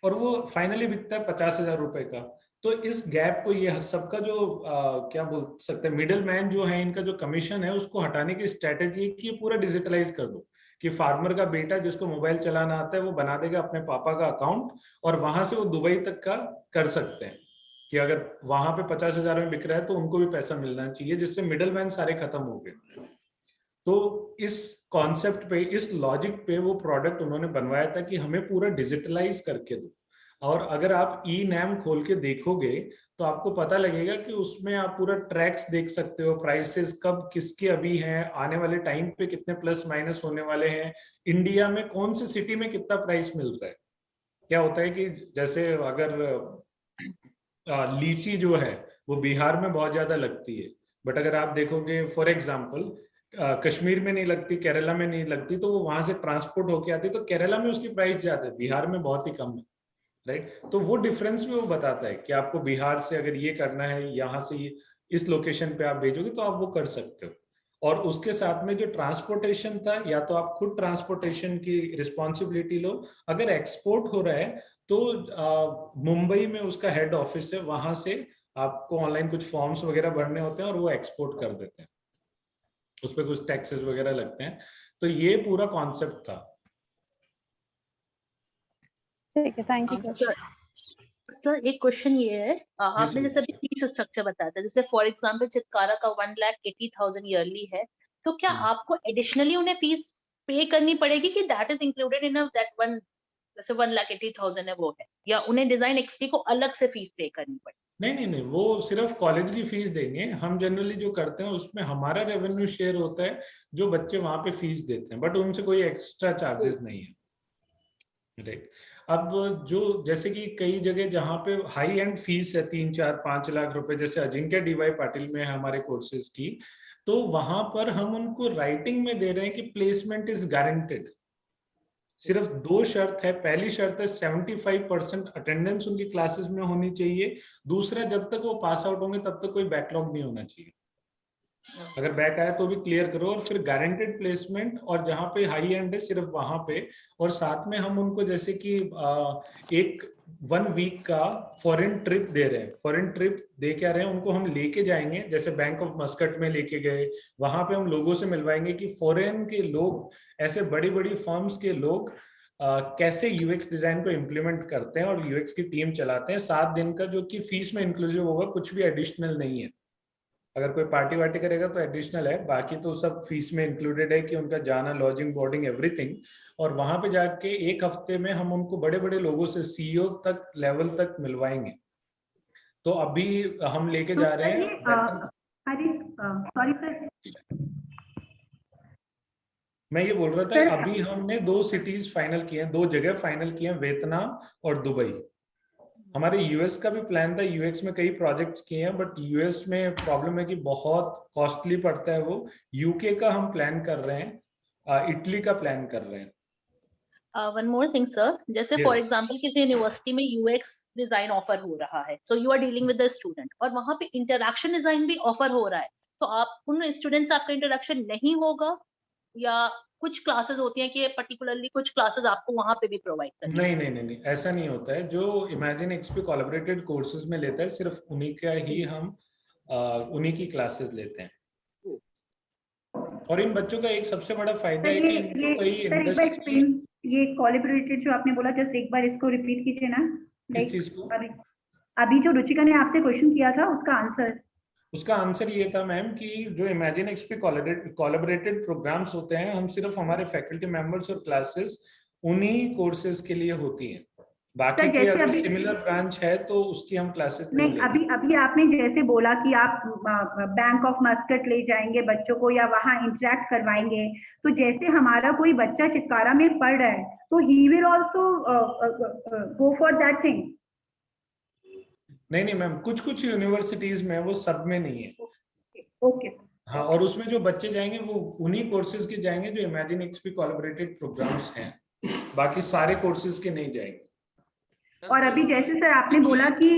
और वो फाइनली बिकता है 50,000 रुपए का। तो इस गैप को, ये सबका जो क्या बोल सकते हैं मिडिल मैन जो है, इनका जो कमीशन है उसको हटाने की स्ट्रेटेजी है कि ये पूरा डिजिटलाइज कर दो, कि फार्मर का बेटा जिसको मोबाइल चलाना आता है वो बना देगा अपने पापा का अकाउंट, और वहां से वो दुबई तक का कर सकते हैं कि अगर वहां पे 50,000 में बिक रहा है तो उनको भी पैसा मिलना चाहिए, जिससे मिडिल मैन सारे खत्म हो गए। तो इस कॉन्सेप्ट पे, इस लॉजिक पे वो प्रोडक्ट उन्होंने बनवाया था कि हमें पूरा डिजिटलाइज करके दो। और अगर आप ई नैम खोल के देखोगे तो आपको पता लगेगा कि उसमें आप पूरा ट्रैक्स देख सकते हो, प्राइसेस कब किसके अभी हैं, आने वाले टाइम पे कितने प्लस माइनस होने वाले हैं, इंडिया में कौन सी सिटी में कितना प्राइस मिल रहा है। क्या होता है कि जैसे अगर लीची जो है वो बिहार में बहुत ज्यादा लगती है, बट अगर आप देखोगे फॉर एग्जाम्पल कश्मीर में नहीं लगती, केरला में नहीं लगती, तो वो वहां से ट्रांसपोर्ट होके आती है, तो केरला में उसकी प्राइस ज्यादा है, बिहार में बहुत ही कम है, राइट। तो वो डिफरेंस में वो बताता है कि आपको बिहार से अगर ये करना है, यहाँ से इस लोकेशन पे आप भेजोगे तो आप वो कर सकते हो। और उसके साथ में जो ट्रांसपोर्टेशन था, या तो आप खुद ट्रांसपोर्टेशन की रिस्पॉन्सिबिलिटी लो, अगर एक्सपोर्ट हो रहा है तो मुंबई में उसका हेड ऑफिस है, वहां से आपको ऑनलाइन कुछ फॉर्म्स वगैरह भरने होते हैं और वो एक्सपोर्ट कर देते हैं, उस पर कुछ टैक्सेस वगैरह लगते हैं। तो ये पूरा कॉन्सेप्ट था। ठीक है, थैंक यू सर। सर एक क्वेश्चन ये है, आपने sir. जैसे अभी फीस स्ट्रक्चर बताया था, जैसे फॉर एग्जांपल चित्कारा का 1,80,000 ईयरली है, तो क्या आपको एडिशनली उन्हें फीस पे करनी पड़ेगी कि that is included in that one, जैसे 1,80,000 है वो है, या उन्हें डिजाइन एक्सपी को अलग से फीस पे करनी पड़ेगी? नहीं, वो सिर्फ कॉलेज की फीस देंगे। हम जनरली जो करते हैं उसमें हमारा रेवेन्यू शेयर होता है जो बच्चे वहां पे फीस देते हैं, बट उनसे कोई एक्स्ट्रा चार्जेस नहीं है। राइट। अब जो जैसे कि कई जगह जहाँ पे हाई एंड फीस है 3, 4, 5 लाख रुपए, जैसे अजिंक्य डीवाई पाटिल में है हमारे कोर्सेज की, तो वहां पर हम उनको राइटिंग में दे रहे हैं कि प्लेसमेंट इज गारंटेड। सिर्फ 2 शर्त है। पहली शर्त है 75% अटेंडेंस उनकी क्लासेस में होनी चाहिए। दूसरा, जब तक वो पास आउट होंगे तब तक कोई बैकलॉग नहीं होना चाहिए। अगर बैक आया तो भी क्लियर करो। और फिर गारंटेड प्लेसमेंट, और जहाँ पे हाई एंड है सिर्फ वहां पे। और साथ में हम उनको जैसे कि एक 1 वीक का फॉरेन ट्रिप दे रहे हैं। फॉरेन ट्रिप दे क्या रहे हैं, उनको हम लेके जाएंगे, जैसे बैंक ऑफ मस्कट में लेके गए, वहां पे हम लोगों से मिलवाएंगे कि फॉरेन के लोग, ऐसे बड़ी बड़ी फर्म्स के लोग कैसे यूएक्स डिजाइन को इम्प्लीमेंट करते हैं और यूएक्स की टीम चलाते हैं। 7 दिन का, जो कि फीस में इंक्लूसिव होगा, कुछ भी एडिशनल नहीं है। अगर कोई पार्टी वार्टी करेगा तो एडिशनल है, बाकी तो सब फीस में इंक्लूडेड है कि उनका जाना, लॉजिंग, बोर्डिंग, एवरीथिंग। और वहां पे जाके 1 हफ्ते में हम उनको बड़े बड़े लोगों से, सीईओ तक लेवल तक मिलवाएंगे। तो अभी हम लेके जा रहे हैं। सॉरी सर, मैं ये बोल रहा था, अभी हमने 2 सिटीज फाइनल किए हैं, 2 जगह फाइनल किए हैं, वियतनाम और दुबई। हमारे यूएस का भी प्लान था, यूएस में कई प्रोजेक्ट्स किए हैं, बट यूएस में प्रॉब्लम है कि बहुत कॉस्टली पड़ता है वो। यूके का हम प्लान कर रहे हैं, इटली का प्लान कर रहे हैं। वन मोर थिंग सर, जैसे फॉर एग्जांपल किसी यूनिवर्सिटी में यूएक्स डिजाइन ऑफर हो रहा है, so you are dealing with the student, और वहां पे इंटरैक्शन डिजाइन भी ऑफर हो रहा है, तो आप उन स्टूडेंट से आपका इंटरैक्शन नहीं होगा, या कुछ क्लासेस होती हैं कि पर्टिकुलरली कुछ क्लासेस आपको वहां पे भी प्रोवाइड करनी है? नहीं, ऐसा नहीं होता है। जो इमेजिन एक्सपी कोलैबोरेटेड कोर्सेज में लेता है, सिर्फ उन्हीं का ही हम उन्हीं की क्लासेस लेते हैं। और इन बच्चों का एक सबसे बड़ा फायदा है कि इनको कई इंडस्ट्री, ये कोलैबोरेटेड जो आपने बोला, जस्ट एक बार इसको रिपीट कीजिए ना। इस चीज को, अभी जो रुचिका ने आपसे क्वेश्चन किया था उसका आंसर ये था मैम कि जो इमेजिन एक्सपी कोलैबोरेटेड प्रोग्राम्स होते हैं, हम सिर्फ हमारे फैकल्टी मेंबर्स और क्लासेस उन्हीं कोर्सेज के लिए होती हैं। बाकी की अगर सिमिलर ब्रांच है तो उसकी हम क्लासेस नहीं लेते। अभी आपने जैसे बोला कि आप बैंक ऑफ मस्कट ले जाएंगे बच्चों को या वहां इंटरेक्ट करवाएंगे, तो जैसे हमारा कोई बच्चा चित्कारा में पढ़ रहा है तो he will also go for that thing? नहीं मैम, कुछ यूनिवर्सिटीज में, वो सब में नहीं है। ओके। हाँ, और उसमें जो बच्चे जाएंगे वो उन्हीं कोर्सेज के जाएंगे जो इमेजिन एक्सपी कोलैबोरेटेड प्रोग्राम्स हैं, बाकी सारे कोर्सेज के नहीं जाएंगे। और अभी जैसे सर आपने बोला कि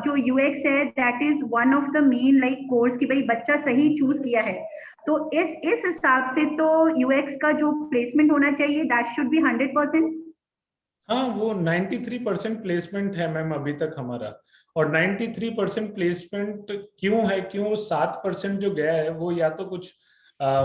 जो यूएक्स है that is one of the main like course, कि भाई बच्चा सही चूज किया है, तो इस हिसाब से तो यूएक्स का जो प्लेसमेंट होना चाहिए दैट शुड बी 100%। हाँ, वो 93% प्लेसमेंट है मैम अभी तक हमारा। और 93% प्लेसमेंट क्यों है, क्यों 7% जो गया है वो या तो कुछ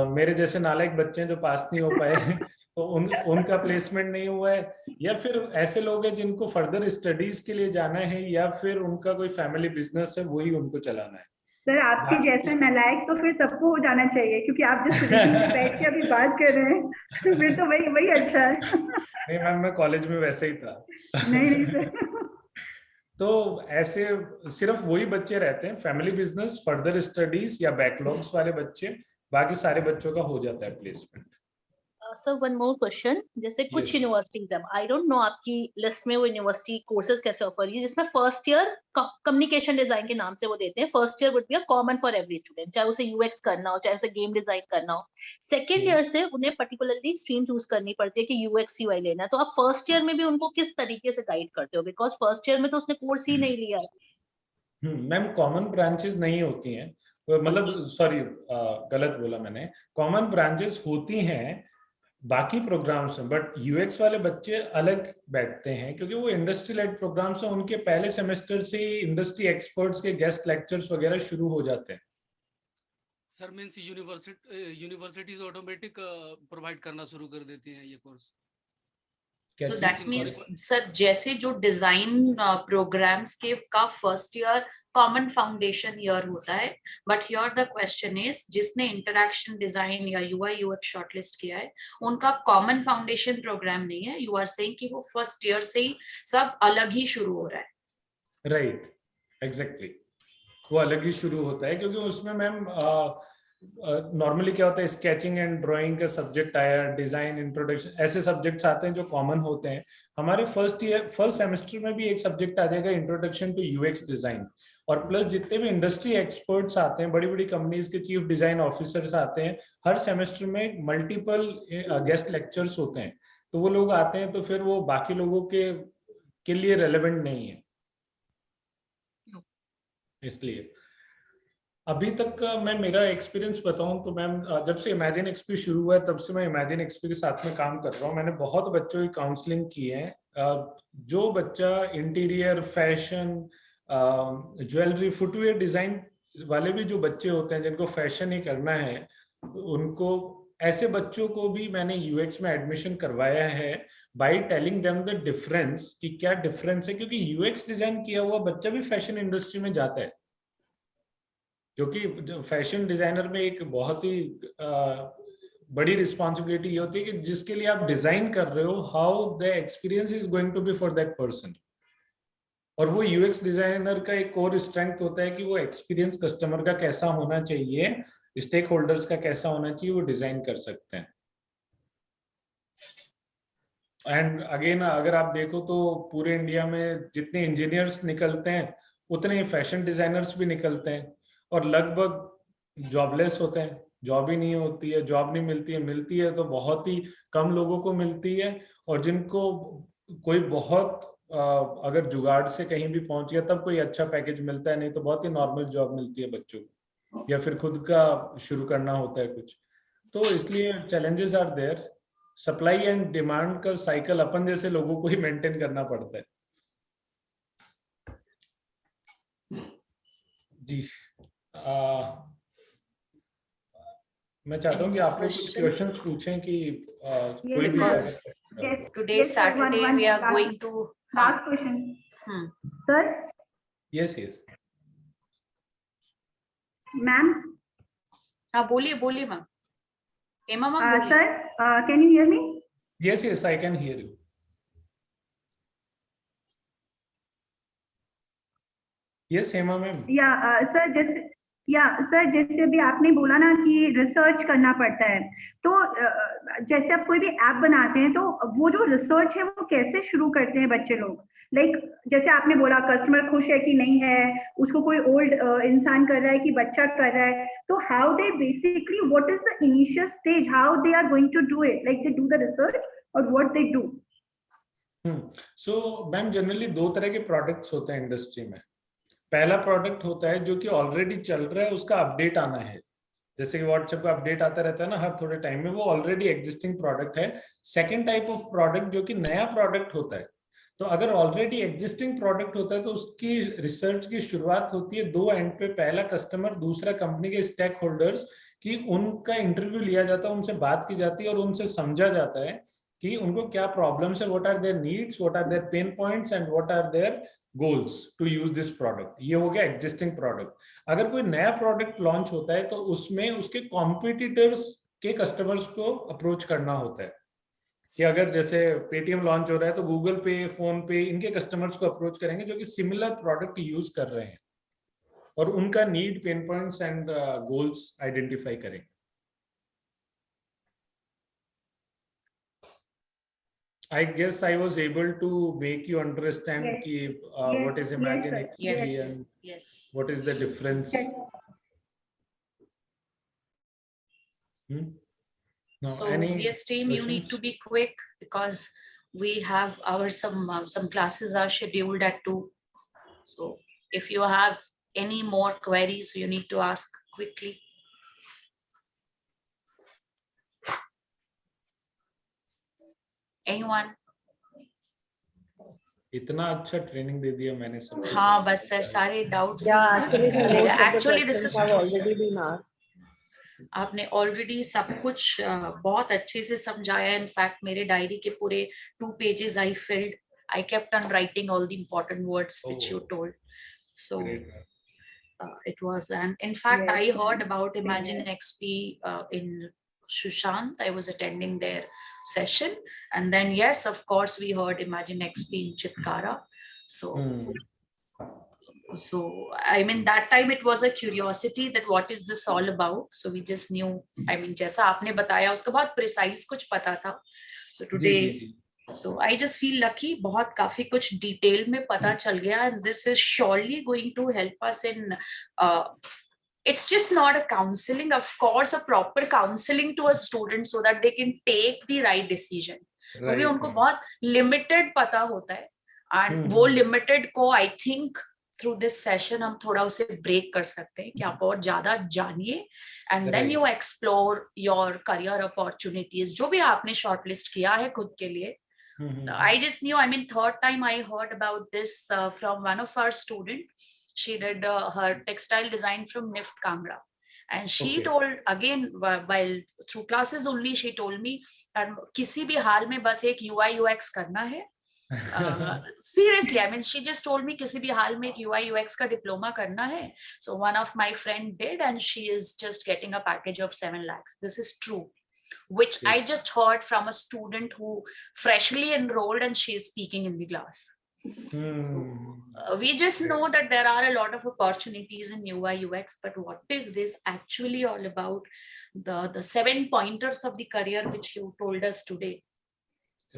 मेरे जैसे नालायक बच्चे हैं जो पास नहीं हो पाए तो उनका प्लेसमेंट नहीं हुआ है, या फिर ऐसे लोग हैं जिनको फर्दर स्टडीज के लिए जाना है, या फिर उनका कोई फैमिली बिजनेस है, वही उनको चलाना है। सर आपके जैसे नालायक तो फिर सबको हो जाना चाहिए, क्योंकि आप जिस तरीके से बैठ के अभी बात कर रहे हैं फिर तो वही अच्छा है। नहीं मैम, मैं कॉलेज में वैसे ही था। नहीं सर। तो ऐसे सिर्फ वही बच्चे रहते हैं, फैमिली बिजनेस, फर्दर स्टडीज या बैकलॉग्स वाले बच्चे, बाकी सारे बच्चों का हो जाता है placement. Sir one more question, जैसे कुछ यूनिवर्सिटीज है, आई डोंट नो आपकी लिस्ट में वो यूनिवर्सिटी कोर्सेज कैसे ऑफर है, जिसमें फर्स्ट ईयर कम्युनिकेशन डिजाइन के नाम से वो देते हैं, first year would be a common for every student, चाहे उसे यूएक्स करना हो, चाहे उसे गेम डिजाइन करना हो। सेकेंड ईयर से उन्हें पर्टिकुलरली स्ट्रीम चूज करनी पड़ती है कि यूएक्स यूआई लेना है, तो आप फर्स्ट ईयर में भी उनको किस तरीके से गाइड करते हो, बिकॉज फर्स्ट ईयर में तो उसने कोर्स ही नहीं लिया है। मैम, कॉमन ब्रांचेस नहीं होती हैं, मतलब सॉरी गलत बोला मैंने, कॉमन ब्रांचेस होती हैं बाकी प्रोग्राम्स में, बट यूएक्स वाले बच्चे अलग बैठते हैं क्योंकि वो इंडस्ट्री लेड प्रोग्राम्स हैं, उनके पहले सेमेस्टर से ही इंडस्ट्री एक्सपर्ट्स के गेस्ट लेक्चर्स वगैरह शुरू हो जाते हैं। Sir means universities automatic provide करना शुरू कर देती हैं ये कोर्स। तो दैट मीन्स सर जैसे जो डिजाइन प्रोग्राम्स के का first year common foundation year होता है, but here the question is जिसने इंटरैक्शन डिजाइन या यूआई यूएक्स शॉर्टलिस्ट किया है उनका कॉमन फाउंडेशन प्रोग्राम नहीं है, यू आर सेइंग कि वो फर्स्ट ईयर से ही सब अलग ही शुरू हो रहा है। राइट, एग्जैक्टली, वो अलग ही शुरू होता है क्योंकि उसमें मैम नॉर्मली क्या होता है, स्केचिंग एंड ड्राइंग का सब्जेक्ट आया, डिजाइन, इंट्रोडक्शन, ऐसे सब्जेक्ट्स आते हैं जो कॉमन होते हैं। हमारे फर्स्ट सेमेस्टर में भी एक सब्जेक्ट आ जाएगा इंट्रोडक्शन टू यूएक्स डिजाइन, और प्लस जितने भी इंडस्ट्री एक्सपर्ट्स आते हैं, बड़ी बड़ी कंपनीज के चीफ डिजाइन ऑफिसर्स आते हैं, हर सेमेस्टर में मल्टीपल गेस्ट लेक्चर्स होते हैं, तो वो लोग आते हैं, तो फिर वो बाकी लोगों के लिए रेलेवेंट नहीं है। इसलिए अभी तक का मैं मेरा एक्सपीरियंस बताऊं तो मैम, जब से इमेजिन एक्सपी शुरू हुआ है तब से मैं इमेजिन एक्सपी के साथ में काम कर रहा हूं। मैंने बहुत बच्चों की काउंसलिंग की है। जो बच्चा interior, fashion, jewellery, footwear design वाले भी जो बच्चे होते हैं जिनको फैशन ही करना है, उनको, ऐसे बच्चों को भी मैंने यूएक्स में एडमिशन करवाया है by telling them the difference, कि क्या डिफरेंस है, क्योंकि यूएक्स डिजाइन किया हुआ बच्चा भी फैशन इंडस्ट्री में जाता है, क्योंकि फैशन डिजाइनर में एक बहुत ही बड़ी रिस्पॉन्सिबिलिटी ये होती है कि जिसके लिए आप डिजाइन कर रहे हो, how the experience is going to be for that person. और वो यूएक्स डिजाइनर का एक कोर स्ट्रेंथ होता है कि वो एक्सपीरियंस कस्टमर का कैसा होना चाहिए, स्टेक होल्डर्स का कैसा होना चाहिए, वो डिजाइन कर सकते हैं। एंड अगेन अगर आप देखो तो पूरे इंडिया में जितने इंजीनियर्स निकलते हैं उतने ही फैशन डिजाइनर्स भी निकलते हैं, और लगभग जॉबलेस होते हैं, जॉब ही नहीं होती है, जॉब नहीं मिलती है, मिलती है तो बहुत ही कम लोगों को मिलती है, और जिनको कोई बहुत अगर जुगाड़ से कहीं भी पहुंच गया तब कोई अच्छा पैकेज मिलता है, नहीं तो बहुत ही नॉर्मल जॉब मिलती है बच्चों को, या फिर खुद का शुरू करना होता है कुछ। तो इसलिए challenges are there, supply and demand का साइकिल अपन जैसे लोगों को ही मेंटेन करना पड़ता है। जी, मैं चाहता हूँ कि आप लोग कुछ क्वेश्चंस पूछें कि कोई भी today Saturday we are going to last question sir. yes ma'am, हाँ बोलिए मैम, हेमा मैम बोलिए। sir, can you hear me? yes I can hear you. yes Hema ma'am. Sir जैसे अभी आपने बोला ना कि रिसर्च करना पड़ता है, तो जैसे आप कोई भी ऐप बनाते हैं तो वो जो रिसर्च है वो कैसे शुरू करते हैं बच्चे लोग? लाइक जैसे आपने बोला कस्टमर खुश है कि नहीं है, उसको कोई ओल्ड इंसान कर रहा है कि बच्चा कर रहा है, तो how they basically, what is the initial stage, how they are going to do it, like they do the research और what they do? So ma'am generally दो तरह के प्रोडक्ट्स होते हैं इंडस्ट्री में। पहला प्रोडक्ट होता है जो कि ऑलरेडी चल रहा है, उसका अपडेट आना है, जैसे कि व्हाट्सएप का अपडेट आता रहता है ना हर थोड़े टाइम में, वो ऑलरेडी एग्जिस्टिंग प्रोडक्ट है। सेकंड टाइप ऑफ प्रोडक्ट जो कि नया प्रोडक्ट होता है, तो अगर ऑलरेडी एग्जिस्टिंग प्रोडक्ट होता है तो उसकी रिसर्च की शुरुआत होती है दो एंड पे, पहला कस्टमर, दूसरा कंपनी के स्टेक होल्डर्स, कि उनका इंटरव्यू लिया जाता है, उनसे बात की जाती है और उनसे समझा जाता है कि उनको क्या प्रॉब्लम्स है, what are their needs, what are their pain points and what are their goals to use this product. ये हो गया एग्जिस्टिंग प्रोडक्ट। अगर कोई नया प्रोडक्ट लॉन्च होता है तो उसमें उसके कॉम्पिटिटर्स के कस्टमर्स को अप्रोच करना होता है, कि अगर जैसे पेटीएम लॉन्च हो रहा है तो गूगल पे, फोन पे, इनके कस्टमर्स को अप्रोच करेंगे जो कि सिमिलर प्रोडक्ट यूज कर रहे हैं, और उनका need, pen points and goals identify करेंगे। I guess I was able to make you understand what is Imagine XP and what is the difference. No, so yes team, you need to be quick because we have our some classes are scheduled at 2. So if you have any more queries, you need to ask quickly. Anyone? इतना अच्छा training दे दिया मैंने सब। हाँ बस sir सारे doubts Yeah, actually, most of the actually this questions is have true already been asked. आपने already सब कुछ बहुत अच्छे से समझाया. इनफैक्ट मेरे डायरी के पूरे 2 pages I filled. I kept on writing all the important words which you told. So it was, and in fact Yes, I heard ma'am. about Same Imagine here. XP in Sushant. I was attending their session, and then yes, of course we heard Imagine XP in Chitkara. So I mean that time it was a curiosity that what is this all about. So we just knew, I mean जैसा आपने बताया उसका बहुत precise कुछ पता था. So today, so I just feel lucky. बहुत काफी कुछ detail में पता चल गया, and this is surely going to help us in it's just not a counseling, of course, a proper counseling to a student so that they can take the right decision. क्योंकि उनको बहुत limited पता होता है, and वो limited को I think through this session हम थोड़ा उसे break कर सकते हैं कि आप और ज्यादा जानिए, and then you explore your career opportunities जो भी आपने shortlist किया है खुद के लिए. I just knew, I mean third time I heard about this from one of our student. She did her textile design from NIFT Kangra, and she told again while through classes only she told me किसी भी हाल में बस एक UI UX करना है. Seriously, I mean she just told me किसी भी हाल में एक UI UX का डिप्लोमा करना है. So one of my friend did, and she is just getting a package of 7 lakhs. This is true, which I just heard from a student who freshly enrolled, and she is speaking in the class. We just know that there are a lot of opportunities in UI UX, but what is this actually all about? The 7 pointers of the career which you told us today.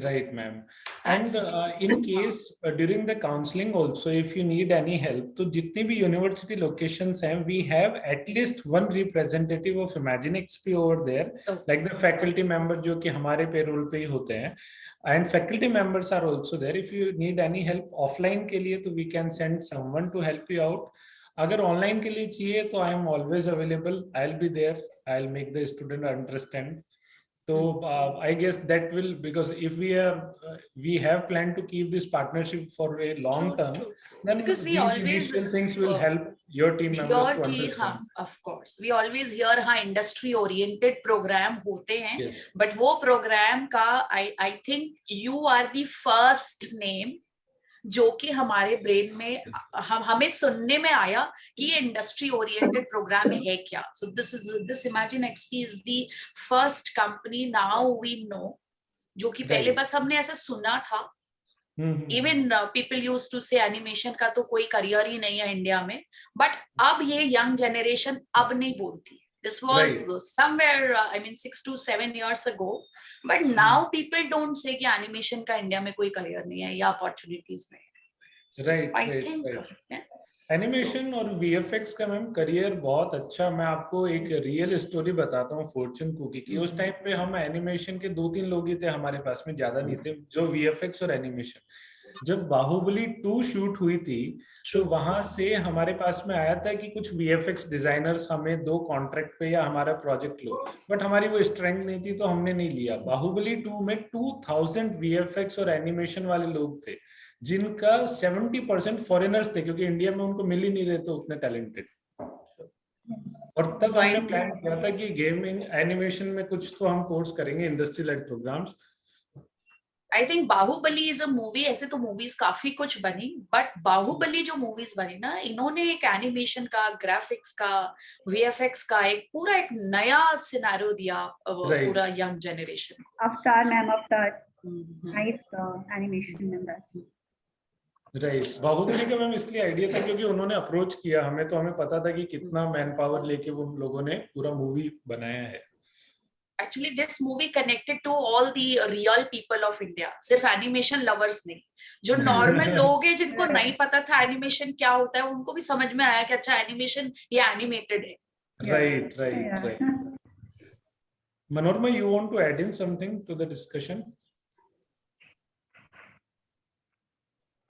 Right, ma'am. And in case during the counseling also, if you need any help, तो जितनी भी university locations हैं, we have at least one representative of Imagine XP over there, like the faculty member जो कि हमारे payroll पे ही होते हैं, and faculty members are also there. If you need any help offline के लिए, तो we can send someone to help you out. अगर online के लिए चाहिए, तो I am always available. I'll be there. I'll make the student understand. So I guess that will, because if we have planned to keep this partnership for a long term, then because we these always initial things will help your team members to understand. हाँ, of course we always hear हाँ industry oriented program होते हैं, but वो program का I think you are the first name जो कि हमारे brain में हमें सुनने में आया कि ये इंडस्ट्री ओरिएंटेड प्रोग्राम है क्या. So this Imagine XP is the first company now we know, जो कि पहले बस हमने ऐसा सुना था. Even people used to say animation का तो कोई करियर ही नहीं है इंडिया में, बट अब ये यंग जनरेशन अब नहीं बोलती. This was somewhere, I mean 6 to 7 years ago, but now people don't say कि एनिमेशन का इंडिया में कोई करियर नहीं है या अपॉर्चुनिटीज नहीं है. Right, I think एनिमेशन और VFX का मैम करियर बहुत अच्छा. मैं आपको एक रियल स्टोरी बताता हूँ फॉर्च्यून कुकी की. उस टाइम पे हम एनिमेशन के 2-3 लोग ही थे हमारे पास में, ज्यादा नहीं थे, जो VFX और एनिमेशन. जब बाहुबली 2 शूट हुई थी, तो वहां से हमारे पास में आया था कि कुछ VFX डिजाइनर्स हमें 2 कॉन्ट्रैक्ट पे या हमारा प्रोजेक्ट लो, बट हमारी वो स्ट्रेंथ नहीं थी तो हमने नहीं लिया. बाहुबली 2 में 2000 VFX और एनिमेशन वाले लोग थे, जिनका 70% फॉरेनर्स थे, क्योंकि इंडिया में उनको मिल ही नहीं रहे थे उतने टैलेंटेड. और तब हमने प्लान किया था कि गेमिंग एनिमेशन में कुछ तो हम कोर्स करेंगे, industry led programs. I think Baahubali is a movie. ऐसे तो मूवीज काफी कुछ बनी, बट बाहुबली जो मूवीज बनी ना, इन्होंने एक एनिमेशन का, ग्राफिक्स का, VFX का एक नया सिनेरियो दिया पूरा यंग जनरेशन को. Avatar ma'am, Avatar nice animation in that. Right. Baahubali का मैम इसलिए आइडिया था क्योंकि उन्होंने अप्रोच किया हमें, तो हमें पता था कि कितना मैन पावर लेके वो लोगों ने पूरा मूवी बनाया है. Actually, this movie connected to all the real people of India. सिर्फ एनिमेशन लवर्स नहीं, जो नॉर्मल लोग हैं जिनको नहीं पता था एनिमेशन क्या होता है, उनको भी समझ में आया कि अच्छा एनिमेशन ये एनिमेटेड है. Right. Manorama, you want to add in something to the discussion?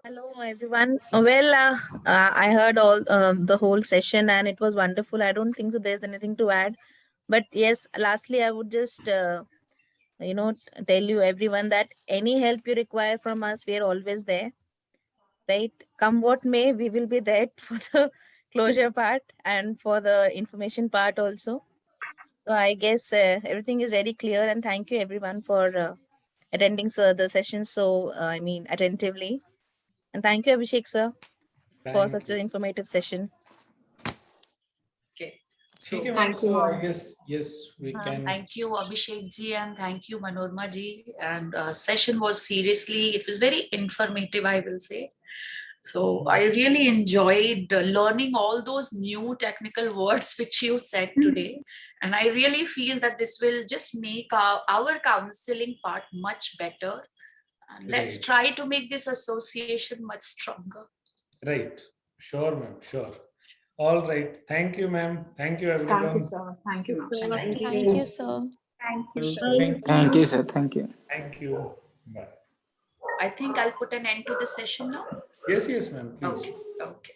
Hello, everyone. Well, I heard all the whole session and it was wonderful. I don't think so there's anything to add. But yes, lastly, I would just, tell you everyone that any help you require from us, we are always there, right? Come what may, we will be there for the closure part and for the information part also. So I guess everything is very clear, and thank you everyone for attending the session so, attentively. And thank you, Abhishek sir, for Thank such you. an informative session. Okay. So Okay, Thank you, so I ma'am. guess, yes, we can. thank you, Abhishek ji, and thank you, Manorma ji. And session was seriously, it was very informative, I will say. So I really enjoyed learning all those new technical words which you said today. And I really feel that this will just make our counseling part much better. And let's Right. try to make this association much stronger. Right. Sure, ma'am. Sure. All right. Thank you, ma'am. Thank you, Thank you, everyone. sir. Thank you, ma'am. Thank you. Thank you, sir. Thank you. Thank you, sir. Thank you. Thank you. Bye. I think I'll put an end to the session now. Yes, yes, ma'am. Please. Okay. Okay.